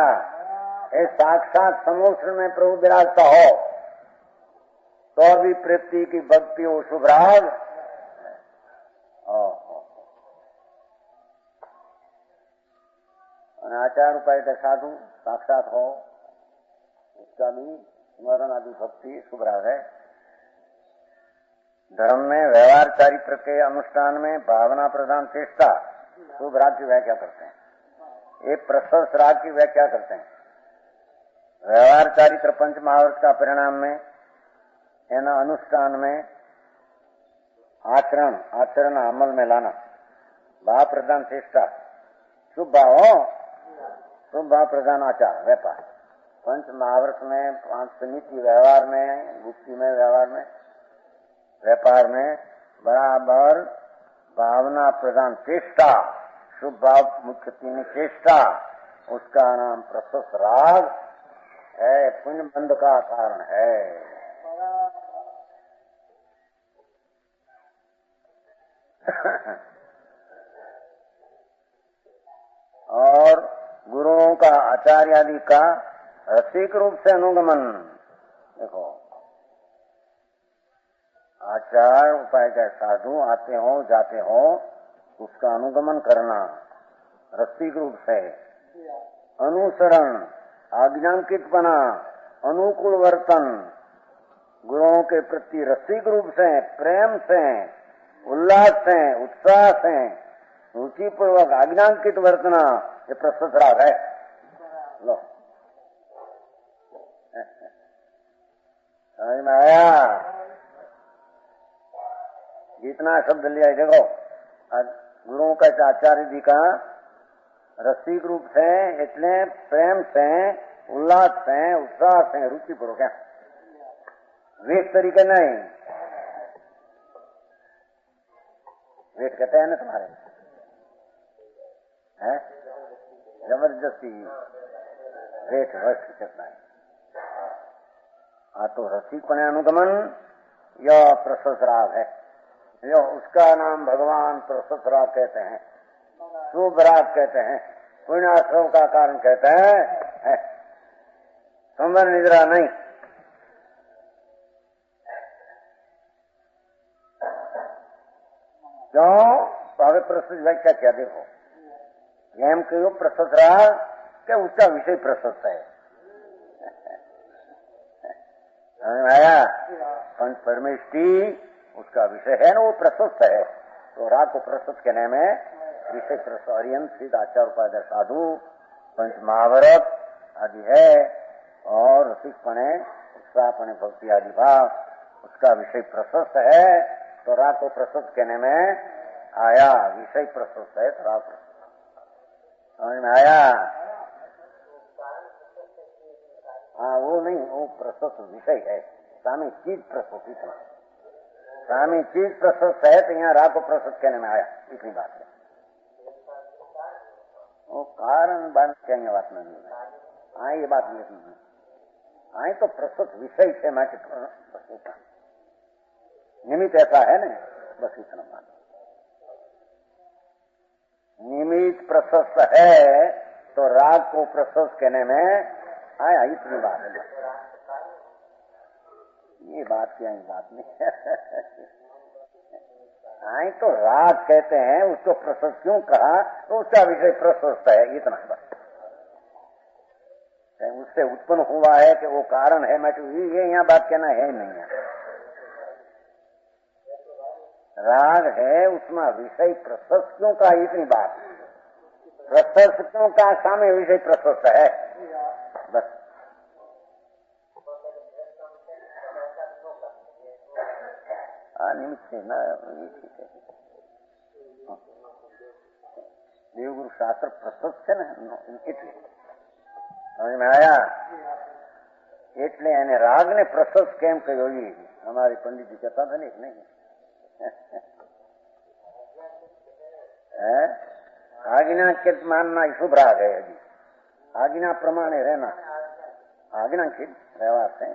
ये साक्षात समुद्र में प्रभु विराजता हो तो भी प्रेती की भक्ति हो शुभ राग। आचार उपाय साधु साक्षात हो, उसका भी स्मरण आदि भक्ति शुभ राग है। धर्म में व्यवहार चारित्र के अनुष्ठान में भावना प्रधान चेष्टा शुभ राग की व्याख्या करते हैं। ये प्रशस्त राग की व्याख्या करते हैं। व्यवहार चारित्र पंच महावर्त का परिणाम में एना अनुष्ठान में आचरण अमल में लाना, भाव प्रधान चेष्टा शुभ भाव हो, शुभ भाव प्रधान आचार व्यापार। पंच महावर्त में पांच नीति व्यवहार में, गुप्ती में व्यापार में बराबर भावना प्रधान चेष्टा, शुभ भाव मुख्य तीन चेष्टा, उसका नाम प्रशस्त राग है, पुण्य बंध का कारण है। और गुरुओं का आचार्य आदि का रसिक रूप से अनुगमन। देखो आचार उपाय के साधु आते हो जाते हो, उसका अनुगमन करना रसिक रूप से, अनुसरण आज्ञांकित बना, अनुकूल वर्तन, गुरुओं के प्रति रसिक रूप से, प्रेम से, उल्लास से, उत्साह से, रुचि पूर्वक आज्ञांकित वर्तना, ये प्रशस्त राग है। लो समझ में आया? जितना शब्द लिया है देखो, गुरुओं का आचार्य जी का रसिक रूप से, इतने प्रेम से, उल्लास से, उत्साह से, रुचि पूर्वक है, वेट तरीके नहीं। वेट कहते हैं ना तुम्हारे, है जबरदस्ती वेट वर्ष करना है। हाँ तो रसिकपने अनुगमन यह प्रशस्त राग है, यह उसका नाम भगवान प्रशस्त राग कहते हैं, शुभ राग कहते हैं, पुण्याश्रम का कारण कहते हैं। संवर निद्रा नहीं। क्यों? तो हमें प्रशस्त व्याख्या क्या देखो, एम क्यों प्रशस्त राग क्या उसका विषय प्रशस्त है। आया पंच परमेष्टि उसका विषय है ना, वो प्रशस्त है। तो राग को प्रशस्त कहने में विषय प्रशस्त, अरियंत सिद्ध आचार उपाय साधु पंच महाभारत आदि है, और रसिकपणे उत्साहपणे भक्ति आदि भाव उसका विषय प्रशस्त है। तो राग को प्रशस्त कहने में आया, विषय प्रशस्त है तो राग प्रशस्त। समझ में आया? हाँ वो नहीं, वो प्रशस्त विषय है, स्वामी चीज प्रशस्त, इतना स्वामी चीज प्रशस्त है तो यहाँ राग को प्रशस्त कहने में आया, इतनी बात है। वो कारण बात कहेंगे बात नहीं है, हाँ ये बात नहीं आई तो प्रशस्त विषय से मैं निमित्त ऐसा है ना, बस इतना बात। निमित्त प्रशस्त है तो राग को प्रशस्त कहने में आया, इतनी बात है। ये बात क्या, बात नहीं आई तो राग कहते हैं, उसको प्रशस्त क्यों कहा, तो उसका विषय प्रशस्त है, इतना बस। उससे उत्पन्न हुआ है कि वो कारण है, मैं तो ये यहाँ बात कहना है नहीं है। राग है उसमें विषय प्रशस्त क्यों कहा, इतनी बात। प्रशस्त क्यों कहा, सामने विषय प्रशस्त है, बस। निमित्त से ना देवगुरु शास्त्र प्रशस्त है ना, એટલે समझ में आया? એટલે એને રાગ ને પ્રશસ્ત કેમ કહ્યો, એ અમારી પંડિતજી કહેતા હતા ને, નહીં आज्ञा के मानना शुभ राग है। अभी आज्ञा प्रमाणे रहना, आज्ञा के व्यवहार से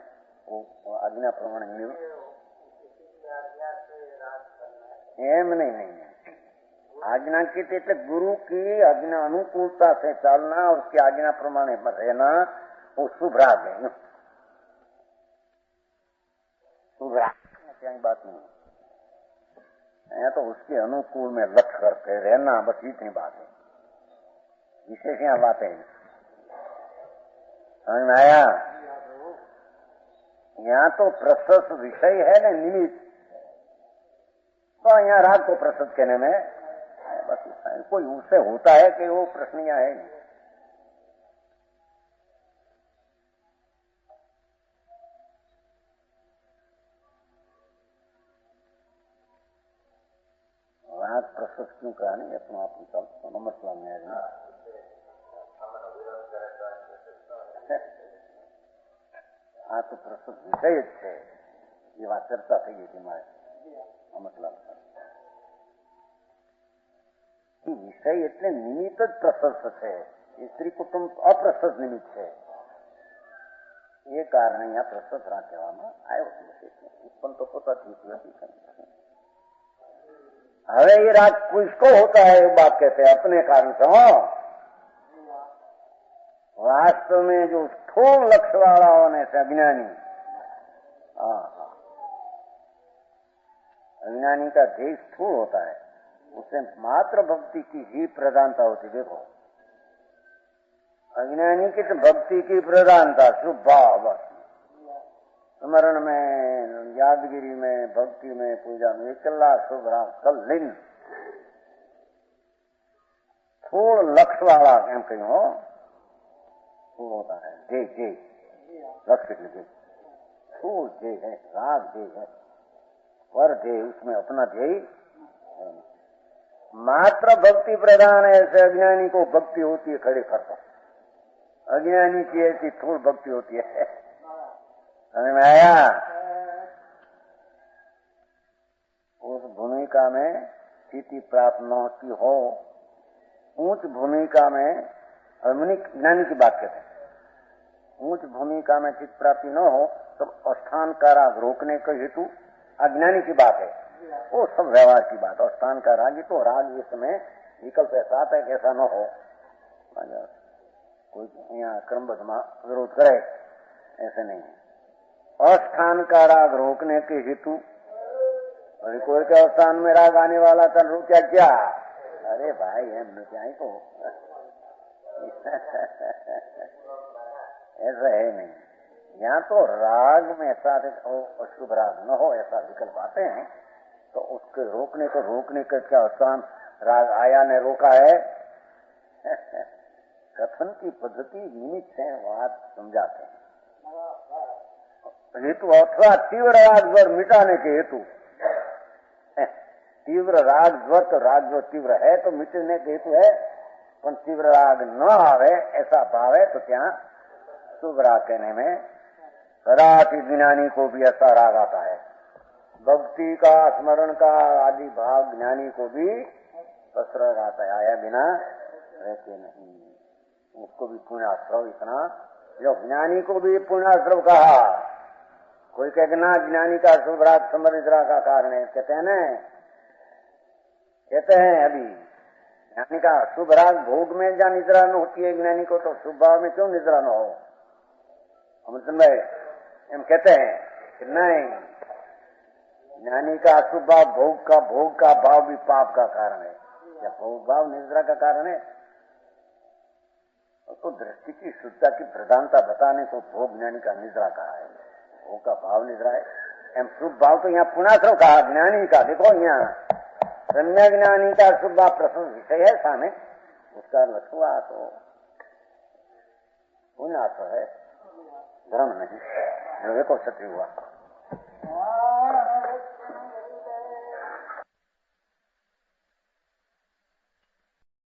वो आज्ञा प्रमाणे एम नहीं। आज्ञा की એટલે गुरु की आज्ञा अनुकूलता से चलना और उसकी आज्ञा प्रमाणे रहना वो शुभ राग है। शुभ राग क्या बात नहीं है, तो उसके अनुकूल में लक्ष्य करके रहना, बस इतनी बात है। विशेष यहाँ बात है। समझ में आया? यहाँ तो प्रशस्त विषय है ना निमित्त, तो यहाँ राग को प्रशस्त कहने में बस कोई उससे होता है कि वो प्रश्न यहाँ है नहीं। राग प्रशस्त क्यों कहा नहीं अपना आप मसला में है। हाँ तो प्रशस्त विषय है, ये बात चर्चा थी हमारे मतलब विषय એટલે નિમિત્ત જ પ્રશસ્ત છે, સ્ત્રી કુટુંબ અપ્રશસ્ત નિમિત્ત છે, એ કારણે અહીંયા પ્રશસ્ત રાગ કહેવામાં આવ્યો છે। ઉત્પન્ન તો પોતાથી નથી। હવે ये राग किसको होता है, ये बात कहते हैं अपने कारण से। हो वास्तव में जो स्थूल लक्ष्य वाला होने से अज्ञानी, अज्ञानी का ध्येय स्थूल होता है, उसे मात्र भक्ति की ही प्रधानता होती। देखो अज्ञानी की तो भक्ति की प्रधानता शुभ भाव, बस स्मरण में, यादगिरी में, भक्ति में, पूजा में एकला शुभ राग कल लिन थोड़ लक्ष्य वाला एम कहो थोड़ होता है। जय जय लक्ष्य के लिए थोड़ जय है, राग जय है, पर जय उसमें अपना जय है। मात्र भक्ति प्रधान है, ऐसे अज्ञानी को भक्ति होती है खड़े करता, अज्ञानी की ऐसी थोड़ भक्ति होती है। समझ में आया? उस भूमिका में स्थिति प्राप्त न की हो, ऊंच भूमिका में ज्ञानी की बात कहते हैं। ऊंच भूमिका में चित्त प्राप्ति न हो तो अस्थान का राग रोकने का हेतु अज्ञानी की बात है, वो सब व्यवहार की बात। और स्थान का राग ही तो राग इस समय विकल्प ऐसा आता है कि ऐसा न हो। कोई यहाँ क्रमबद्ध विरोध करे ऐसे नहीं है। अस्थान का राग रोकने के हेतु, और कोई के स्थान में राग आने वाला था रुका क्या? अरे भाई हम क्या ही को ऐसा है नहीं। यहाँ तो राग में ऐसा अशुभ राग न हो ऐसा विकल्प आते हैं, तो उसके रोकने का क्या स्थान राग आया ने रोका है। कथन की पद्धति निमित्त है, बात समझाते हैं। हेतु अथवा तीव्र राग ज्वर मिटाने के हेतु, तीव्र राग ज्वर तो राग जो तीव्र है तो मिटने के हेतु है, पर तीव्र राग न आवे ऐसा भाव है तो क्या शुभ राग कहने में कदाचित ज्ञानी को भी ऐसा राग आता है। भक्ति का स्मरण का आदि भाव ज्ञानी को भी राग आता है, आया बिना रहते नहीं। उसको भी पुण्याश्रव इतना, जो ज्ञानी को भी पुण्याश्रव कहा। कोई कहे ना ज्ञानी का शुभ राग समर निद्रा का कारण है, कहते हैं न, कहते हैं अभी ज्ञानी का शुभ राग भोग में जहाँ निद्रा न होती है ज्ञानी को, तो शुभ भाव में क्यों निद्रा न हो? अमृतन भाई हम कहते हैं कि नहीं, ज्ञानी का अशुभ भाव भोग का भाव भी पाप का कारण है। क्या भोग भाव निद्रा का कारण है? तो दृष्टि की शुद्धता की प्रधानता बताने को भोग ज्ञानी का निद्रा कहा है, भोग का भाव निद्रा है। एम शुभ भाव तो यहाँ पुण्याश्रव कहा ज्ञानी का। देखो यहाँ सम्य ज्ञानी का शुभ भाव प्रसन्न विषय है सामने, उसका लक्ष्य तो पुण्याश्रव है, धर्म नहीं। देखो क्षत्रिय हुआ